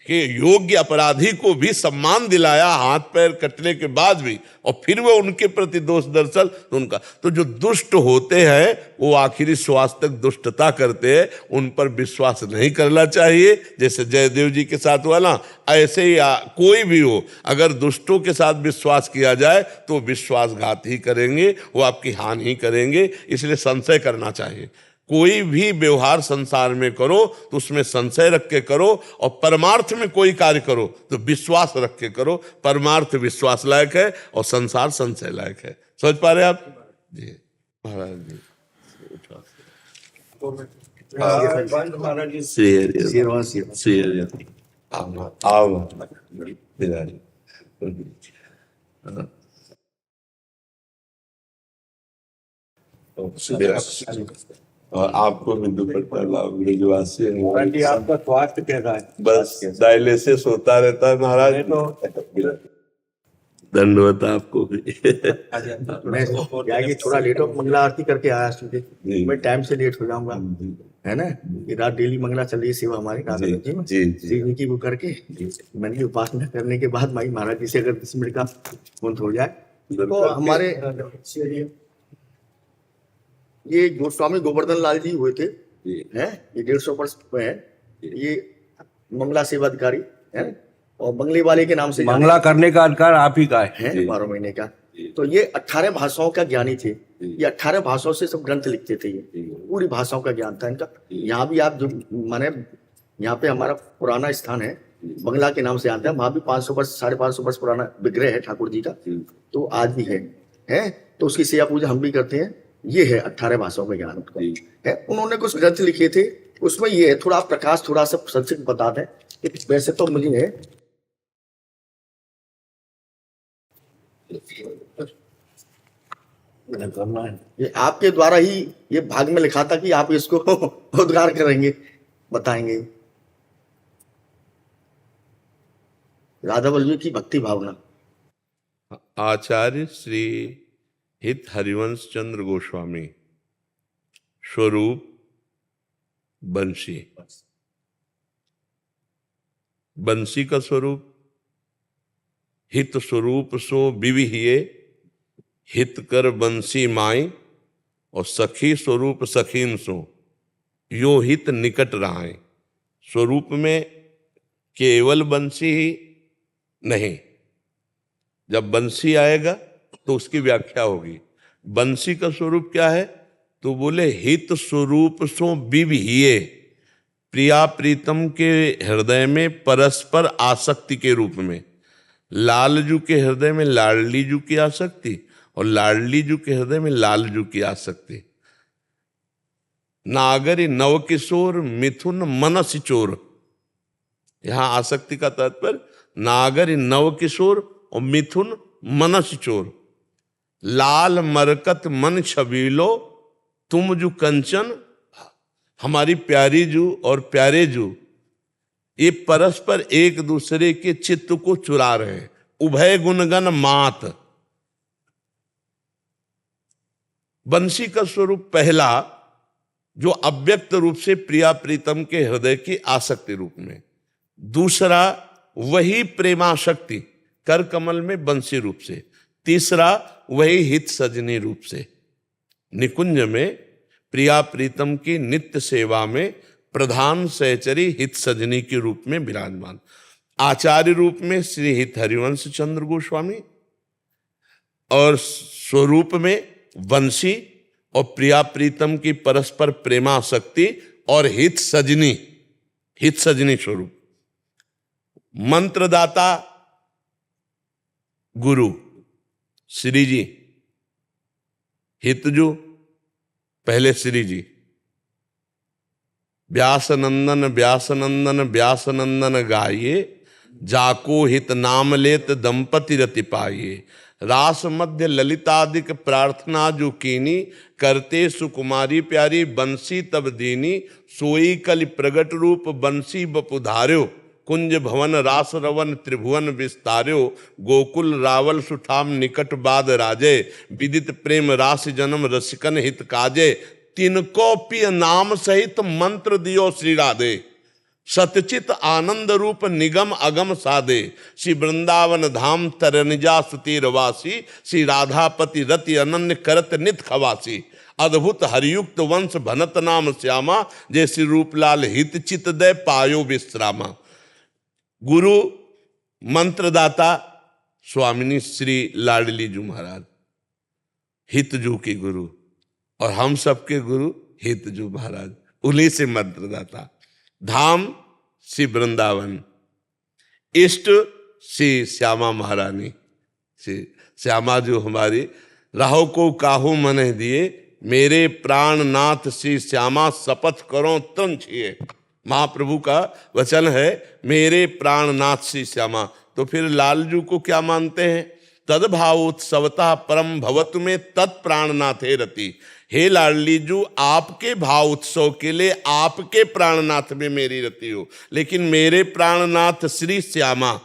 के योग्य अपराधी को भी सम्मान दिलाया हाथ पैर कटने के बाद भी, और फिर वो उनके प्रति दोष दर्शन। तो उनका तो जो दुष्ट होते हैं वो आखिरी श्वास तक दुष्टता करते हैं, उन पर विश्वास नहीं करना चाहिए। जैसे जयदेव जी के साथ हुआ ना, ऐसे ही कोई भी हो, अगर दुष्टों के साथ विश्वास किया जाए तो विश्वासघात ही करेंगे, वो आपकी हानि ही करेंगे। इसलिए संशय करना चाहिए। कोई भी व्यवहार संसार में करो तो उसमें संशय रख के करो, और परमार्थ में कोई कार्य करो तो विश्वास रख के करो। परमार्थ विश्वास लायक है और संसार संशय लायक है। समझ पा रहे आप जी? महाराज जी और आपको भी दुपट्टा लाभ ब्रिजवासी आपका स्वास्थ्य कैसा है? बस डायलिसिस होता रहता है महाराज। तो दंडवत आपको भी। मैं क्या है कि थोड़ा लेट हो, मंगला आरती करके आया क्योंकि मैं टाइम से लेट हो जाऊंगा, है ना। ये रात डेली मंगला चल रही है सेवा हमारी राधा जी, जी में जी, जी। श्री जी की वो करके मैंने उपासना करने के बाद माई महाराज जी से अगर 10 मिनट का फोन हो जाए तो हमारे ये गोस्वामी गोवर्धन लाल जी हुए थे, हैं ये 150 वर्ष है, ये मंगला सेवा अधिकारी है और बंगले वाले के नाम से मंगला करने का अधिकार आप ही का है। है 12 महीने का। तो ये 18 भाषाओं का ज्ञानी थे, ये 18 भाषाओं से सब ग्रंथ लिखते थे, ये पूरी भाषाओं का ज्ञान था इनका। यहाँ भी आप जो माने यहाँ पे हमारा पुराना स्थान है बंगला के नाम से आता है, वहां भी 500 वर्ष 550 वर्ष पुराना विग्रह है ठाकुर जी का, तो आज भी है तो उसकी सेवा पूजा हम भी करते हैं। ये है 18 भाषाओं का ज्ञान उनका है। उन्होंने कुछ ग्रंथ लिखे थे, उसमें ये है थोड़ा प्रकाश थोड़ा सा संक्षिप्त बता दें। वैसे तो मुझे है ये आपके द्वारा ही ये भाग में लिखा था कि आप इसको उद्गार करेंगे, बताएंगे। राधा वल्लभ की भक्ति भावना। आचार्य श्री हित हरिवंश चंद्र गोस्वामी, स्वरूप बंसी। बंसी का स्वरूप हित स्वरूप सो विविहिये, हित कर बंसी माई, और सखी स्वरूप सखीन सो यो हित निकट रहाए। स्वरूप में केवल बंसी ही नहीं, जब बंसी आएगा तो उसकी व्याख्या होगी। बंसी का स्वरूप क्या है तो बोले हित स्वरूप सो विविहिये, प्रिया प्रीतम के हृदय में परस्पर आसक्ति के रूप में। लालजू के हृदय में लाडलीजू की आसक्ति और लाडलीजू के हृदय में लालजू की आसक्ति। नागरी नवकिशोर मिथुन मनस चोर, यहां आसक्ति का तात्पर्य नागरी नवकिशोर और मिथुन मनस चोर। लाल मरकत मन छबीलो तुम जो कंचन, हमारी प्यारी जू और प्यारे जू ये परस्पर एक दूसरे के चित्त को चुरा रहे हैं। उभय गुणगन मात। बंसी का स्वरूप पहला जो अव्यक्त रूप से प्रिया प्रीतम के हृदय की आसक्ति रूप में, दूसरा वही प्रेमाशक्ति कर कमल में बंसी रूप से, तीसरा वही हित सजनी रूप से। निकुंज में प्रिया प्रीतम की नित्य सेवा में प्रधान सहचरी हित सजनी के रूप में विराजमान। आचार्य रूप में श्री हित हरिवंश चंद्र गोस्वामी और स्वरूप में बंसी और प्रिया प्रीतम की परस्पर प्रेमाशक्ति और हित सजनी स्वरूप। मंत्रदाता गुरु श्री जी, हितजू पहले श्री जी। व्यासनंदन व्यासनंदन व्यासनंदन गाइए, जाको हित नाम लेत दंपति रति पाइए। रास मध्य ललितादिक प्रार्थना जो कीनी, करते सुकुमारी प्यारी बंसी तब दीनी। सोई कलि प्रगट रूप बंसी बपुधार्यो, कुंज भवन रास रवन त्रिभुवन विस्तार्यो। गोकुल रावल सुठाम निकट बाद राजे, विदित प्रेम रास जन्म रसिकन हित काजे। तिनको पिय नाम सहित मंत्र दियो श्री राधे, सतचित आनंद रूप निगम अगम साधे। श्री वृंदावन धाम तरनिजा सुतीरवासी, श्री राधापति रति अनन्य करत नित खवासी। अद्भुत हरियुक्त वंश भनत नाम श्यामा, जय श्री रूपलाल हित चित दे पायो विश्रामा। गुरु मंत्रदाता स्वामिनी श्री लाडलीजू महाराज, हितजू की गुरु, और हम सबके गुरु हितजू महाराज, उन्हीं से मंत्रदाता। धाम श्री वृंदावन, इष्ट श्री श्यामा महारानी, श्री श्यामा जो हमारी। राहो को काहू मन दिए, मेरे प्राणनाथ श्री श्यामा शपथ करो तन छिए। महाप्रभु का वचन है मेरे प्राणनाथ श्री श्यामा। तो फिर लालजू को क्या मानते हैं? तद्भावोत्सवता परम भवतु में तत्प्राणनाथे रति। हे लाडलीजू, आपके भाव उत्सव के लिए आपके प्राणनाथ में मेरी रति हो, लेकिन मेरे प्राणनाथ श्री श्यामा,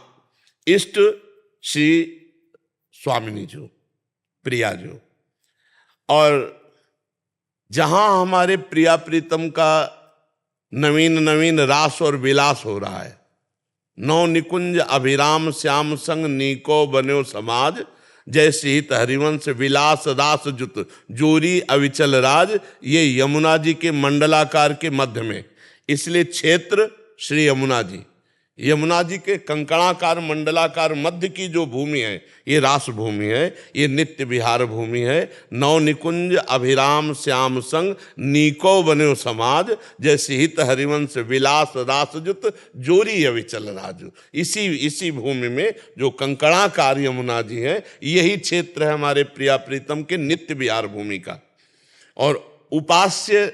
इष्ट श्री स्वामिनी जो, प्रिया जो। और जहां हमारे प्रिया प्रीतम का नवीन नवीन रास और विलास हो रहा है, नौ निकुंज अभिराम श्याम संग नीको बन्यो समाज, जैसे हित हरिवंश विलास रास जुत जोरी अविचल राज। ये यमुना जी के मंडलाकार के मध्य में, इसलिए क्षेत्र श्री यमुना जी, यमुना जी के कंकणाकार मंडलाकार मध्य की जो भूमि है ये रास भूमि है, ये नित्य विहार भूमि है। नौ निकुंज अभिराम श्याम संग नीको बन्यो समाज, जैसे हित हरिवंश विलास रासजुत जोरी अविचल राजू। इसी भूमि में जो कंकणाकार यमुना जी है, यही क्षेत्र है हमारे प्रिया प्रीतम के नित्य विहार भूमि का। और उपास्य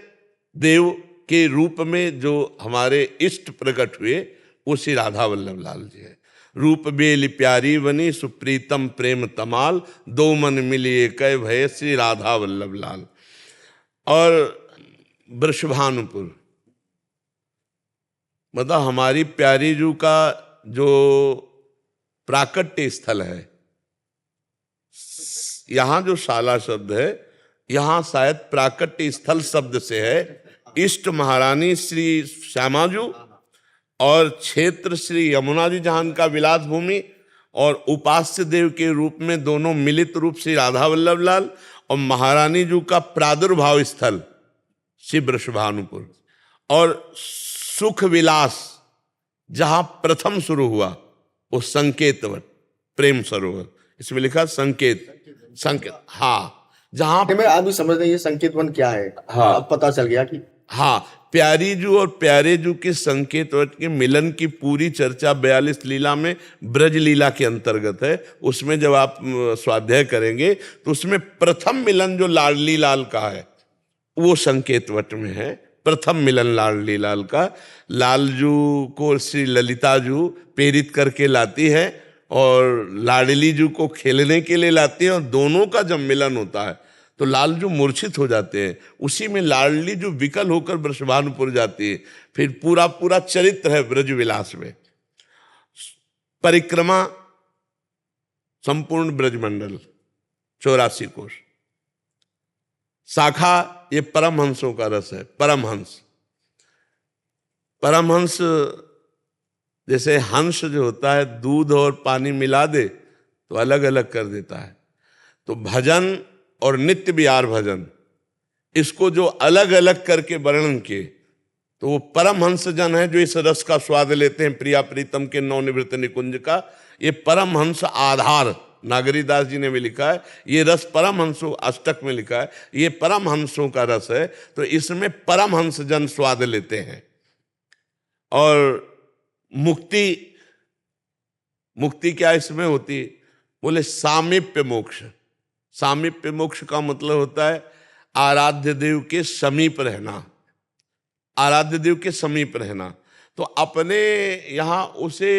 देव के रूप में जो हमारे इष्ट प्रकट हुए वो श्री राधा वल्लभ लाल जी है। रूप बेली प्यारी बनी सुप्रीतम प्रेम तमाल, दो मन मिलिए कह भय श्री राधा वल्लभ लाल। और वृषभानुपुर मतलब हमारी प्यारी जू का जो प्राकट्य स्थल है, यहां जो शाला शब्द है, यहां शायद प्राकट्य स्थल शब्द से है। इष्ट महारानी श्री श्यामाजू और क्षेत्र श्री यमुना जी जहां का विलास भूमि, और उपास्य देव के रूप में दोनों मिलित रूप श्री राधा वल्लभ लाल, और महारानी जी का प्रादुर्भाव स्थल श्री वृषभानुपुर। और सुख विलास जहां प्रथम शुरू हुआ वो संकेतवन प्रेम सरोवर, इसमें लिखा संकेत। हाँ, जहां में आप भी समझ रहे हैं ये संकेत वन क्या है। हाँ, अब पता चल गया कि हाँ, प्यारी जू और प्यारे जू के संकेत के मिलन की पूरी चर्चा 42 लीला में ब्रज लीला के अंतर्गत है। उसमें जब आप स्वाध्याय करेंगे तो उसमें प्रथम मिलन जो लाडली लाल का है वो संकेत वट में है। प्रथम मिलन लाडली लाल का, लालजू को श्री ललिता जू प्रेरित करके लाती है और लाडली जू को खेलने के लिए लाती है, और दोनों का जब मिलन होता है तो लालजू मूर्छित हो जाते हैं। उसी में लाडली जो विकल होकर वृषभानुपुर जाती है। फिर पूरा चरित्र है ब्रज विलास में। परिक्रमा संपूर्ण ब्रजमंडल 84 कोश। शाखा ये परमहंसों का रस है। परमहंस जैसे हंस जो होता है दूध और पानी मिला दे तो अलग अलग कर देता है। तो भजन और नित्य विहार भजन, इसको जो अलग अलग करके वर्णन किए तो वो परमहंस जन है जो इस रस का स्वाद लेते हैं प्रिया प्रीतम के नवनिवृत्त निकुंज का। ये परमहंस आधार, नागरीदास जी ने भी लिखा है, ये रस परमहंसों, अष्टक में लिखा है ये परमहंसों का रस है। तो इसमें परमहंस जन स्वाद लेते हैं। और मुक्ति क्या इसमें होती है? बोले सामीप्य मोक्ष। सामीप्य मोक्ष का मतलब होता है आराध्य देव के समीप रहना, आराध्य देव के समीप रहना। तो अपने यहाँ उसे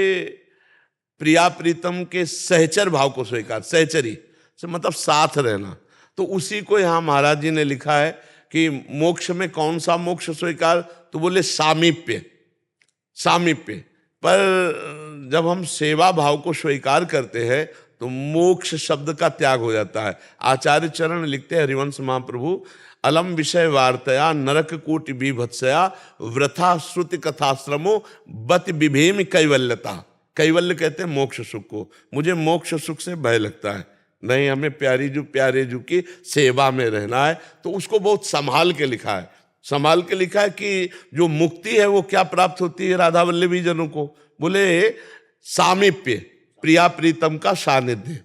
प्रिया प्रीतम के सहचर भाव को स्वीकार, सहचरी से मतलब साथ रहना। तो उसी को यहाँ महाराज जी ने लिखा है कि मोक्ष में कौन सा मोक्ष स्वीकार? तो बोले सामीप्य। पर जब हम सेवा भाव को स्वीकार करते हैं तो मोक्ष शब्द का त्याग हो जाता है। आचार्य चरण लिखते हैं हरिवंश महाप्रभु, अलम विषय वार्तया नरक कोटि विभत्सया व्रथा श्रुति कथाश्रमो बत विभेम कैवल्यता। कैवल्य कहते हैं मोक्ष सुख को। मुझे मोक्ष सुख से भय लगता है, नहीं, हमें प्यारे जू की सेवा में रहना है। तो उसको बहुत संभाल के लिखा है कि जो मुक्ति है वो क्या प्राप्त होती है राधा वल्लभी जनों को? बोले सामीप्य, प्रिया प्रीतम का सानिध्य।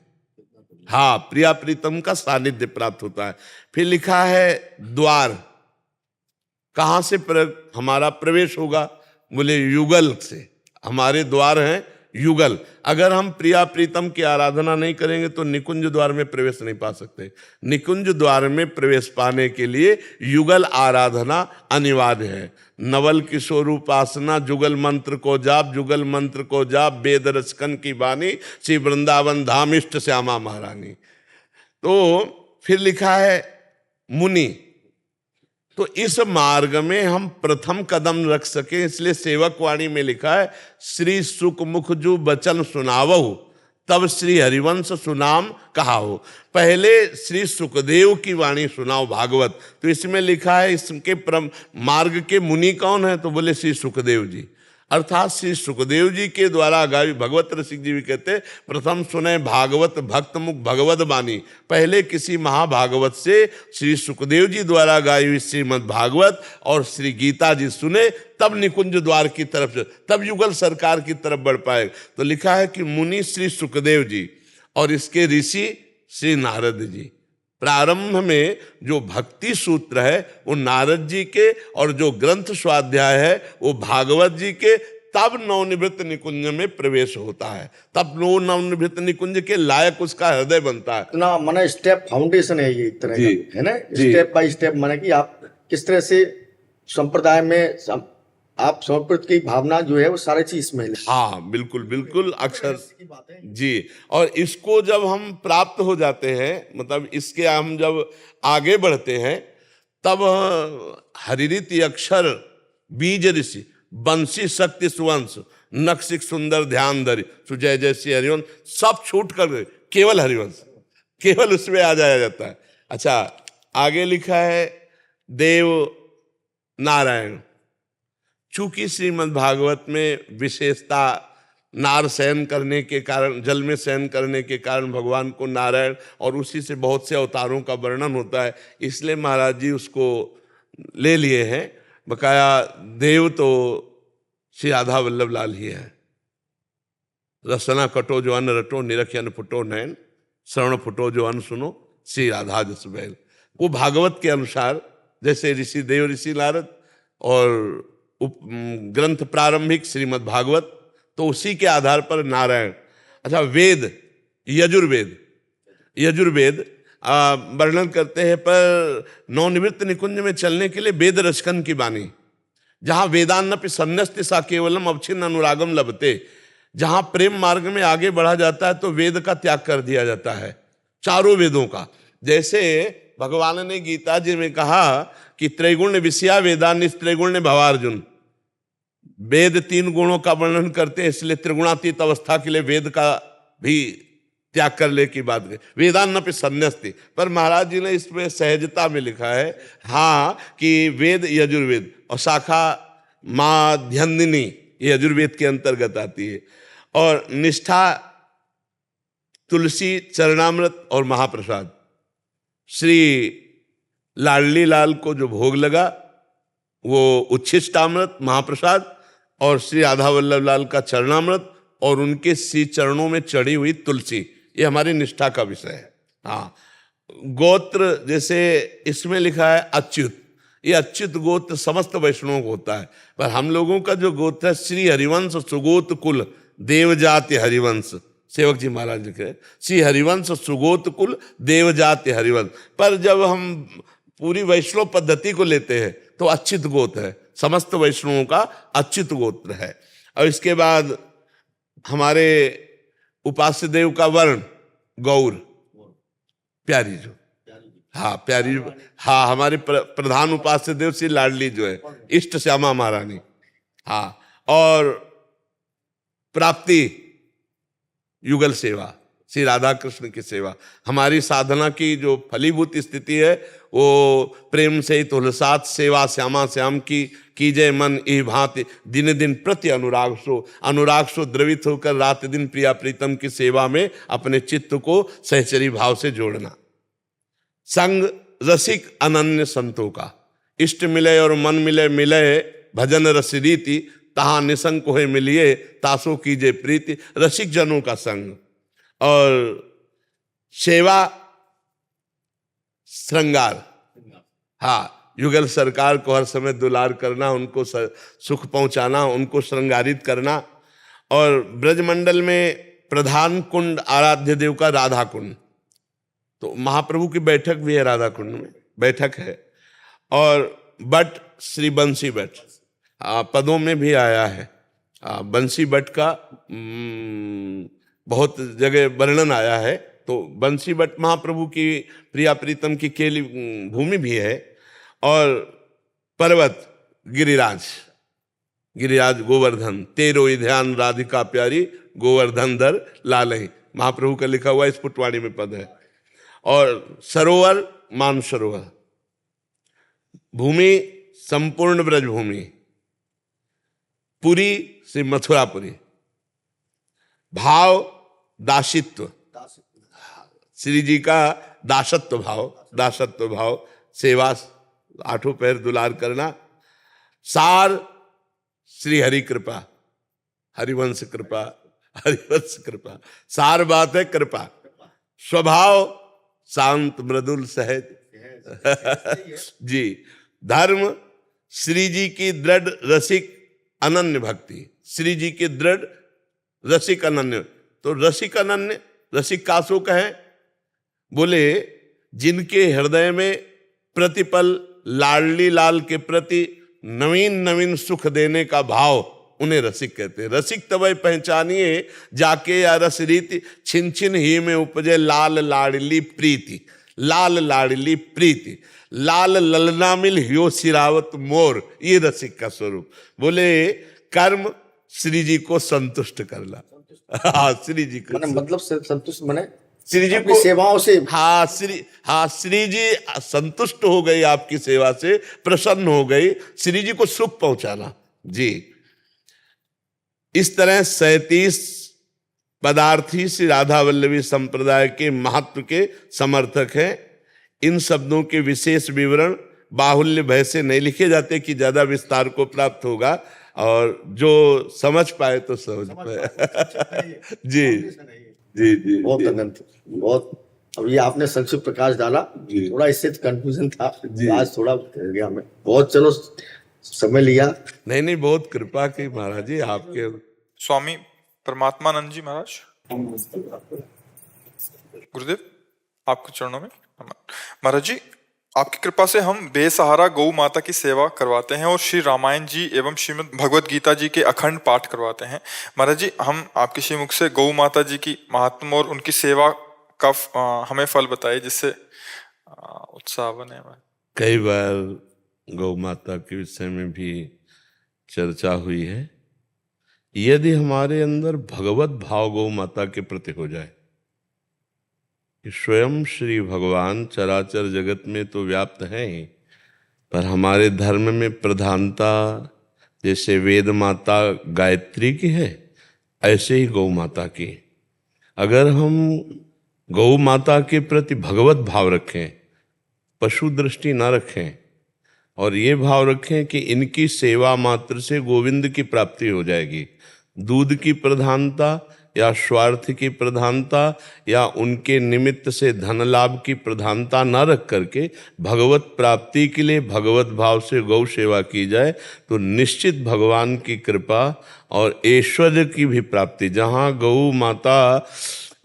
हाँ, प्रिया प्रीतम का सानिध्य प्राप्त होता है। फिर लिखा है द्वार, कहां से हमारा प्रवेश होगा? बोले युगल से। हमारे द्वार हैं युगल। अगर हम प्रिया प्रीतम की आराधना नहीं करेंगे तो निकुंज द्वार में प्रवेश नहीं पा सकते। निकुंज द्वार में प्रवेश पाने के लिए युगल आराधना अनिवार्य है। नवल किशोर उपासना जुगल मंत्र को जाप, जुगल मंत्र को जाप, वेद रचकन की बानी, श्री वृंदावन धाम इष्ट श्यामा महारानी। तो फिर लिखा है मुनि। तो इस मार्ग में हम प्रथम कदम रख सके, इसलिए सेवक वाणी में लिखा है श्री सुख मुख जू बचन सुनावहु तब श्री हरिवंश सुनाम कहा हो। पहले श्री सुखदेव की वाणी सुनाओ भागवत। तो इसमें लिखा है इसके मार्ग के मुनि कौन है, तो बोले श्री सुखदेव जी। अर्थात श्री सुखदेव जी के द्वारा गाई, भगवत रसिक जी भी कहते प्रथम सुने भागवत भक्त मुख भगवत बानी। पहले किसी महाभागवत से श्री सुखदेव जी द्वारा गाई हुई श्रीमद् भागवत और श्री गीता जी सुने, तब निकुंज द्वार की तरफ से, तब युगल सरकार की तरफ बढ़ पाए। तो लिखा है कि मुनि श्री सुखदेव जी और इसके ऋषि श्री नारद जी। प्रारंभ में जो भक्ति सूत्र है वो नारद जी के, और जो ग्रंथ स्वाध्याय है वो भागवत जी के। तब नवनिवृत्त निकुंज में प्रवेश होता है, तब नवनिवृत्त निकुंज के लायक उसका हृदय बनता है। इतना माने स्टेप फाउंडेशन है ये, एक तरह जी, का है ना, जी। स्टेप बाय स्टेप, माने कि आप किस तरह से संप्रदाय में आप समर्पित की भावना जो है वो सारी चीज इसमें है। हाँ बिल्कुल बिल्कुल, अक्षर की बात है। जी। और इसको जब हम प्राप्त हो जाते हैं, मतलब इसके हम जब आगे बढ़ते हैं, तब हरिरिति अक्षर बीज ऋषि बंसी शक्ति सुवंश नक्सिक सुंदर ध्यान धरी सुजय जैसी हरिवंश, सब छूट कर केवल हरिवंश, केवल उसमें आ जाया जाता है। अच्छा, आगे लिखा है देव नारायण। चूंकि श्रीमद् भागवत में विशेषता नार शयन करने के कारण, जल में शयन करने के कारण भगवान को नारायण, और उसी से बहुत से अवतारों का वर्णन होता है, इसलिए महाराज जी उसको ले लिए हैं। बकाया देव तो श्री राधा वल्लभ लाल ही है। रसना कटो जो अन्न रटो, निरख अन्न फुटो नयन, श्रवण फुटो जो अन्न सुनो, श्री राधा जस बैल। वो भागवत के अनुसार, जैसे ऋषि देव ऋषि नारद और ग्रंथ प्रारंभिक श्रीमद् भागवत, तो उसी के आधार पर नारायण। अच्छा, वेद यजुर्वेद वर्णन करते हैं, पर नवनिवृत्त निकुंज में चलने के लिए वेद रचकन की वाणी, जहां वेदान्नपि सन्यस्ति सा केवलम अवच्छिन्न अनुरागम लभते, जहां प्रेम मार्ग में आगे बढ़ा जाता है तो वेद का त्याग कर दिया जाता है, चारों वेदों का। जैसे भगवान ने गीता जी में कहा कि त्रैगुण विषया वेदा निस्त्रैगुण्य भवार्जुन। वेद 3 गुणों का वर्णन करते हैं, इसलिए त्रिगुणातीत अवस्था के लिए वेद का भी त्याग कर ले की बात है। वेदान्नपि सन्यस्ति, पर महाराज जी ने इसमें सहजता में लिखा है हाँ कि वेद यजुर्वेद और शाखा माध्यन्दिनी ये यजुर्वेद के अंतर्गत आती है। और निष्ठा तुलसी चरणामृत और महाप्रसाद। श्री लाडली लाल को जो भोग लगा वो उच्छिष्टामृत महाप्रसाद और श्री राधा वल्लभ लाल का चरणामृत और उनके श्री चरणों में चढ़ी हुई तुलसी, ये हमारी निष्ठा का विषय है। हाँ, गोत्र जैसे इसमें लिखा है अच्युत, ये अच्युत गोत्र समस्त वैष्णवों को होता है, पर हम लोगों का जो गोत्र है श्री हरिवंश सुगोत कुल देवजाति हरिवंश। सेवक जी महाराज लिखे श्री हरिवंश सुगोत कुल देवजाति हरिवंश। पर जब हम पूरी वैष्णव पद्धति को लेते हैं तो अच्युत गोत्र है, समस्त वैष्णवों का अच्युत गोत्र है। और इसके बाद हमारे उपास्य देव का वर्ण गौर, प्यारी जो, हाँ प्यारी, हाँ हमारे प्रधान उपास्य देव श्री लाडली जो है इष्ट श्यामा महारानी। हाँ, और प्राप्ति युगल सेवा, श्री राधा कृष्ण की सेवा। हमारी साधना की जो फलीभूत स्थिति है वो प्रेम से तुलसात सेवा श्यामा श्याम की कीजय मन ई भांति दिन दिन प्रति अनुराग सो द्रवित होकर रात दिन प्रिया प्रीतम की सेवा में अपने चित्त को सहचरी भाव से जोड़ना। संग रसिक अनन्य संतों का, इष्ट मिले और मन मिले मिले भजन रस रीति, तहा निसंग को मिलिए तासो कीजे प्रीति। रसिक जनों का संग और सेवा श्रृंगार। हाँ, युगल सरकार को हर समय दुलार करना, उनको सुख पहुंचाना, उनको श्रृंगारित करना। और ब्रजमंडल में प्रधान कुंड आराध्य देव का राधा कुंड, तो महाप्रभु की बैठक भी है राधा कुंड में, बैठक है। और बट श्री बंसी बट पदों में भी आया है, बंसी बट का बहुत जगह वर्णन आया है। तो बंसी बट महाप्रभु की प्रिया प्रीतम की केली भूमि भी है। और पर्वत गिरिराज, गिरिराज गोवर्धन, तेरो ध्यान राधिका प्यारी गोवर्धन धर लालही, महाप्रभु का लिखा हुआ इस पुटवाणी में पद है। और सरोवर मानसरोवर, भूमि संपूर्ण ब्रजभूमि, पुरी से मथुरापुरी, भाव दासित्व, श्री जी का दासत्व भाव, सेवा, आठों पैर दुलार करना, सार श्री हरि कृपा, हरिवंश कृपा, सार बात है कृपा, स्वभाव शांत मृदुल सहज जी, धर्म श्री जी की दृढ़ रसिक अनन्य भक्ति, श्री जी की दृढ़ रसिक अनन्य। तो रसिक अनन्य, रसिक कासो कहे, बोले जिनके हृदय में प्रतिपल लाडली लाल के प्रति नवीन नवीन सुख देने का भाव, उन्हें रसिक कहते हैं। रसिक तवै पहचानिए जाके या रस रीति, छिन छिन ही में उपजे लाल लाडली प्रीति, लाल लाडली प्रीति, लाल ललना मिल ह्यो सिरावत मोर, ये रसिक का स्वरूप। बोले कर्म श्री जी को संतुष्ट करना, हाँ श्री जी को मतलब संतुष्ट माने श्री जी अपनी को सेवाओं से, हाँ श्री जी संतुष्ट हो गई आपकी सेवा से, प्रसन्न हो गई, श्री जी को सुख पहुंचाना जी। इस तरह 37 पदार्थी श्री राधा वल्लभी संप्रदाय के महत्व के समर्थक हैं। इन शब्दों के विशेष विवरण बाहुल्य भय से नहीं लिखे जाते कि ज्यादा विस्तार को प्राप्त होगा, और जो समझ पाए तो समझ पाए जी जी जी बहुत अनंत, बहुत। अब ये आपने संक्षिप्त प्रकाश डाला, थोड़ा इससे कंफ्यूजन था, आज थोड़ा हो गया हमें, बहुत चलो समय लिया। नहीं, बहुत कृपा की महाराज जी आपके। स्वामी परमात्मानंद जी महाराज, गुरुदेव आपके चरणों में महाराज जी, आपकी कृपा से हम बेसहारा गौ माता की सेवा करवाते हैं और श्री रामायण जी एवं श्रीमद् भगवत गीता जी के अखंड पाठ करवाते हैं। महाराज जी, हम आपके श्रीमुख से गौ माता जी की महात्म और उनकी सेवा का हमें फल बताइए, जिससे उत्साह बने। कई बार गौ माता के विषय में भी चर्चा हुई है। यदि हमारे अंदर भगवत भाव गौ माता के प्रति हो जाए, कि स्वयं श्री भगवान चराचर जगत में तो व्याप्त हैं ही, पर हमारे धर्म में प्रधानता जैसे वेद माता गायत्री की है, ऐसे ही गौ माता की। अगर हम गौ माता के प्रति भगवत भाव रखें, पशु दृष्टि न रखें, और ये भाव रखें कि इनकी सेवा मात्र से गोविंद की प्राप्ति हो जाएगी, दूध की प्रधानता या स्वार्थ की प्रधानता या उनके निमित्त से धन लाभ की प्रधानता न रख करके भगवत प्राप्ति के लिए भगवत भाव से गौ सेवा की जाए, तो निश्चित भगवान की कृपा और ऐश्वर्य की भी प्राप्ति। जहाँ गौ माता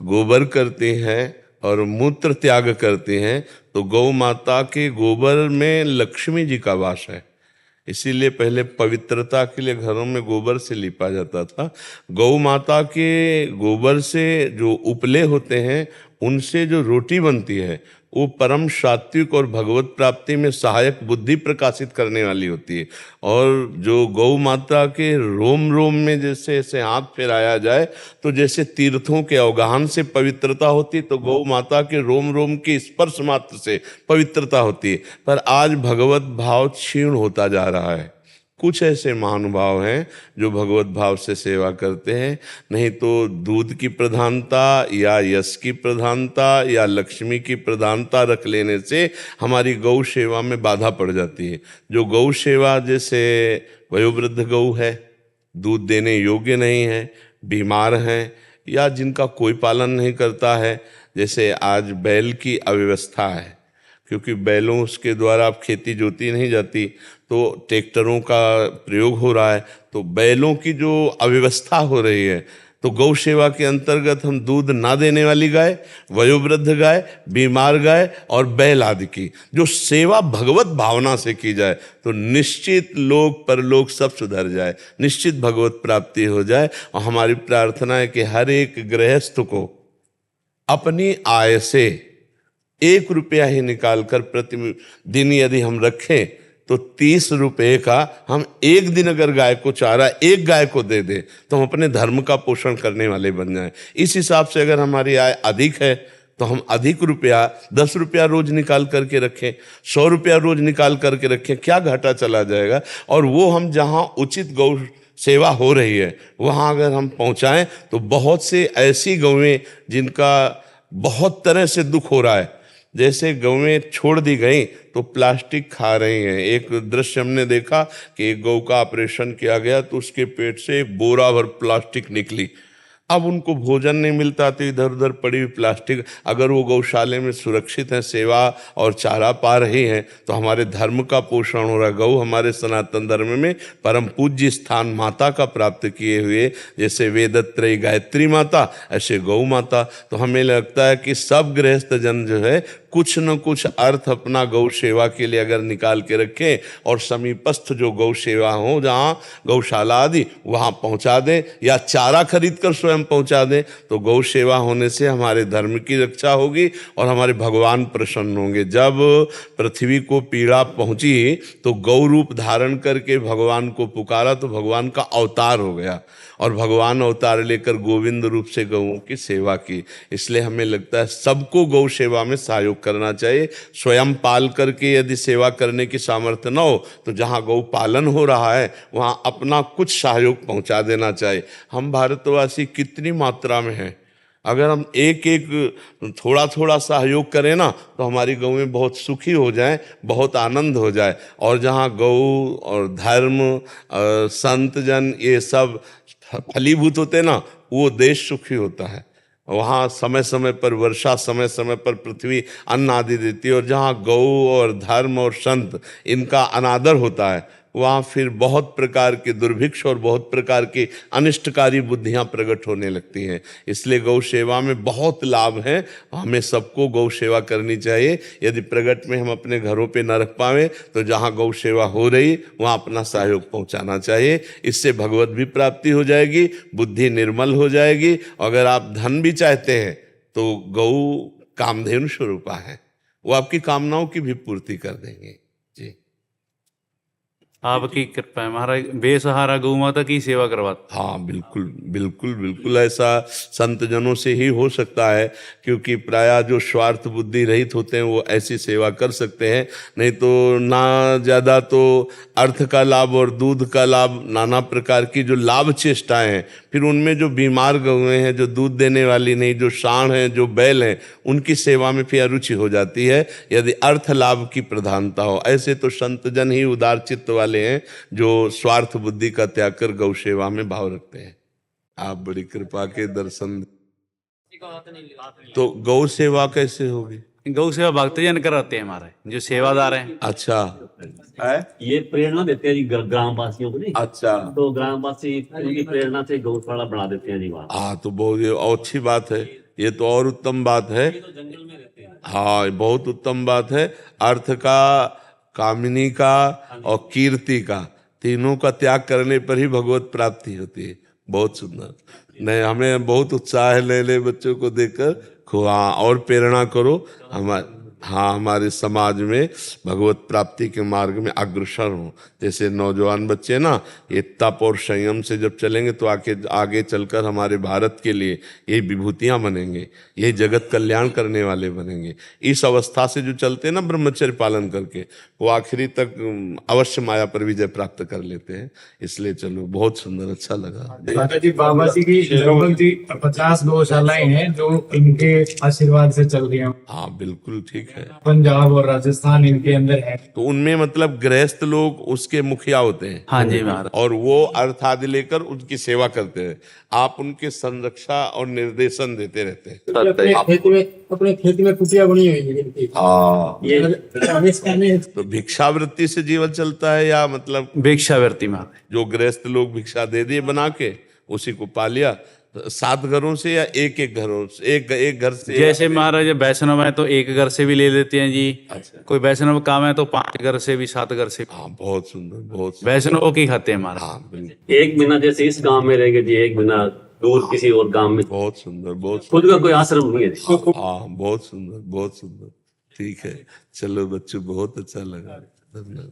गोबर करती हैं और मूत्र त्याग करती हैं, तो गौ माता के गोबर में लक्ष्मी जी का वास है। इसीलिए पहले पवित्रता के लिए घरों में गोबर से लिपा जाता था। गौ माता के गोबर से जो उपले होते हैं, उनसे जो रोटी बनती है, वो परम सात्विक और भगवत प्राप्ति में सहायक बुद्धि प्रकाशित करने वाली होती है। और जो गौ माता के रोम रोम में जैसे ऐसे हाथ फेराया जाए, तो जैसे तीर्थों के अवगाहन से पवित्रता होती, तो गौ माता के रोम रोम के स्पर्श मात्र से पवित्रता होती है। पर आज भगवत भाव क्षीण होता जा रहा है। कुछ ऐसे महानुभाव हैं जो भगवत भाव से सेवा करते हैं, नहीं तो दूध की प्रधानता या यश की प्रधानता या लक्ष्मी की प्रधानता रख लेने से हमारी गौ सेवा में बाधा पड़ जाती है। जो गौ सेवा, जैसे वयोवृद्ध गौ है, दूध देने योग्य नहीं है, बीमार हैं, या जिनका कोई पालन नहीं करता है, जैसे आज बैल की अव्यवस्था है, क्योंकि बैलों उसके द्वारा अब खेती जोती नहीं जाती, तो ट्रैक्टरों का प्रयोग हो रहा है, तो बैलों की जो अव्यवस्था हो रही है, तो गौ सेवा के अंतर्गत हम दूध ना देने वाली गाय, वयोवृद्ध गाय, बीमार गाय और बैल आदि की जो सेवा भगवत भावना से की जाए, तो निश्चित लोक परलोक सब सुधर जाए, निश्चित भगवत प्राप्ति हो जाए। और हमारी प्रार्थना है कि हर एक गृहस्थ को अपनी आय से 1 रुपया ही निकालकर प्रतिदिन यदि हम रखें, तो 30 रुपए का हम एक दिन अगर गाय को चारा एक गाय को दे दे तो हम अपने धर्म का पोषण करने वाले बन जाएं। इस हिसाब से अगर हमारी आय अधिक है तो हम अधिक रुपया 10 रुपया रोज निकाल करके रखें, 100 रुपया रोज निकाल करके रखें, क्या घाटा चला जाएगा। और वो हम जहाँ उचित गौ सेवा हो रही है वहाँ अगर हम पहुँचाएं तो बहुत से ऐसी गौएं जिनका बहुत तरह से दुख हो रहा है, जैसे गौएं छोड़ दी गई तो प्लास्टिक खा रही हैं। एक दृश्य हमने देखा कि एक गौ का ऑपरेशन किया गया तो उसके पेट से एक बोरा भर प्लास्टिक निकली। अब उनको भोजन नहीं मिलता तो इधर उधर पड़ी हुई प्लास्टिक, अगर वो गौशाले में सुरक्षित हैं, सेवा और चारा पा रही हैं तो हमारे धर्म का पोषण हो रहा है। गौ हमारे सनातन धर्म में परम पूज्य स्थान माता का प्राप्त किए हुए, जैसे वेदत्रयी गायत्री माता ऐसे गौ माता। तो हमें लगता है कि सब गृहस्थ जन जो है कुछ न कुछ अर्थ अपना गौ सेवा के लिए अगर निकाल के रखें और समीपस्थ जो गौ सेवा हो जहाँ गौशाला आदि वहाँ पहुँचा दें या चारा खरीद कर स्वयं पहुँचा दें तो गौ सेवा होने से हमारे धर्म की रक्षा होगी और हमारे भगवान प्रसन्न होंगे। जब पृथ्वी को पीड़ा पहुँची तो गौ रूप धारण करके भगवान को पुकारा तो भगवान का अवतार हो गया और भगवान अवतार लेकर गोविंद रूप से गौओं की सेवा की। इसलिए हमें लगता है सबको गौ सेवा में सहयोग करना चाहिए। स्वयं पाल करके यदि सेवा करने की सामर्थ्य न हो तो जहाँ गौ पालन हो रहा है वहाँ अपना कुछ सहयोग पहुँचा देना चाहिए। हम भारतवासी कितनी मात्रा में हैं, अगर हम एक एक थोड़ा थोड़ा सहयोग करें ना तो हमारी गौएं बहुत सुखी हो जाएं, बहुत आनंद हो जाए। और जहाँ गौ और धर्म संत जन ये सब फलीभूत होते ना वो देश सुखी होता है। वहाँ समय समय पर वर्षा, समय समय पर पृथ्वी अन्न आदि देती है। और जहाँ गौ और धर्म और संत इनका अनादर होता है वहाँ फिर बहुत प्रकार के दुर्भिक्ष और बहुत प्रकार की अनिष्टकारी बुद्धियाँ प्रकट होने लगती हैं। इसलिए गौ सेवा में बहुत लाभ है, हमें सबको गौ सेवा करनी चाहिए। यदि प्रगट में हम अपने घरों पे न रख पाएँ तो जहाँ गौ सेवा हो रही वहाँ अपना सहयोग पहुँचाना चाहिए। इससे भगवत भी प्राप्ति हो जाएगी, बुद्धि निर्मल हो जाएगी। अगर आप धन भी चाहते हैं तो गौ कामधेनु स्वरूपा है, वो आपकी कामनाओं की भी पूर्ति कर देंगे। जी आपकी कृपा है महाराज, बेसहारा गौ माता की सेवा करवाते। हाँ बिल्कुल बिल्कुल बिल्कुल ऐसा संत जनों से ही हो सकता है, क्योंकि प्रायः जो स्वार्थ बुद्धि रहित होते हैं वो ऐसी सेवा कर सकते हैं। नहीं तो ना ज़्यादा तो अर्थ का लाभ और दूध का लाभ, नाना प्रकार की जो लाभ चेष्टाएं हैं, फिर उनमें जो बीमार गौएं हैं, जो दूध देने वाली नहीं, जो सांड हैं, जो बैल हैं, उनकी सेवा में फिर अरुचि हो जाती है यदि अर्थ लाभ की प्रधानता हो। ऐसे तो संत जन ही उदार चित्त वाले हैं जो स्वार्थ बुद्धि का त्याग कर गौ सेवा में भाव रखते हैं। आप बड़ी कृपा के दर्शन। तो गौ सेवा कैसे होगी? गौ सेवा भक्तजन कराते हैं हमारे जो सेवादार हैं। अच्छा है? ये प्रेरणा देते हैं जी ग्रामवासियों को। नहीं अच्छा, तो ग्रामवासी उनकी प्रेरणा से गौशाला बना देते हैं जी वहाँ। हाँ तो बहुत अच्छी बात है, ये तो और उत्तम बात है। तो जंगल में रहते हैं। हाँ बहुत उत्तम बात है। अर्थ का, कामिनी का और कीर्ति का, तीनों का त्याग करने पर ही भगवत प्राप्ति होती है। बहुत सुंदर। नहीं, हमें बहुत उत्साह है नए नए बच्चों को देखकर। हाँ और प्रेरणा करो हमारे समाज में भगवत प्राप्ति के मार्ग में अग्रसर हो। जैसे नौजवान बच्चे ना ये तप और संयम से जब चलेंगे तो आगे चलकर हमारे भारत के लिए ये विभूतियाँ बनेंगे, ये जगत कल्याण करने वाले बनेंगे। इस अवस्था से जो चलते हैं ना ब्रह्मचर्य पालन करके, वो आखिरी तक अवश्य माया पर विजय प्राप्त कर लेते हैं। इसलिए चलो बहुत सुंदर, अच्छा लगा। माता जी बाबा जी की लगभग जी 50 गौशालाएं हैं जो इनके आशीर्वाद से चल रही हैं। हाँ बिल्कुल ठीक है। पंजाब और राजस्थान इनके अंदर है। तो उनमें मतलब गृहस्थ लोग उसके मुखिया होते हैं। हाँ जी महाराज। और वो अर्थ आदि लेकर उनकी सेवा करते हैं। आप उनके संरक्षा और निर्देशन देते रहते हैं। अपने खेत में कुटिया बनी हुई है इनकी। ये तो भिक्षावृत्ति से जीवन चलता है या मतलब भिक्षावृत्ति महाराज। जो गृहस्थ लोग भिक्षा दे दिए बना के, उसी को पा लिया। 7 घरों से या एक घरों से, एक घर से? जैसे महाराज वैष्णव है तो एक घर से भी ले लेते हैं जी। अच्छा। कोई वैष्णव काम है तो 5 घर से भी, 7 घर से। हाँ बहुत सुंदर, बहुत वैष्णव की खाते हैं महाराज। हाँ बिल्कुल। एक महीना जैसे इस गांव में रहेंगे जी, एक महीना दूर किसी और गांव में। बहुत सुंदर, बहुत खुद का कोई आश्रम नहीं है। हाँ बहुत सुंदर, बहुत सुंदर। ठीक है, चलो बच्चों बहुत अच्छा लगा। धन्यवाद।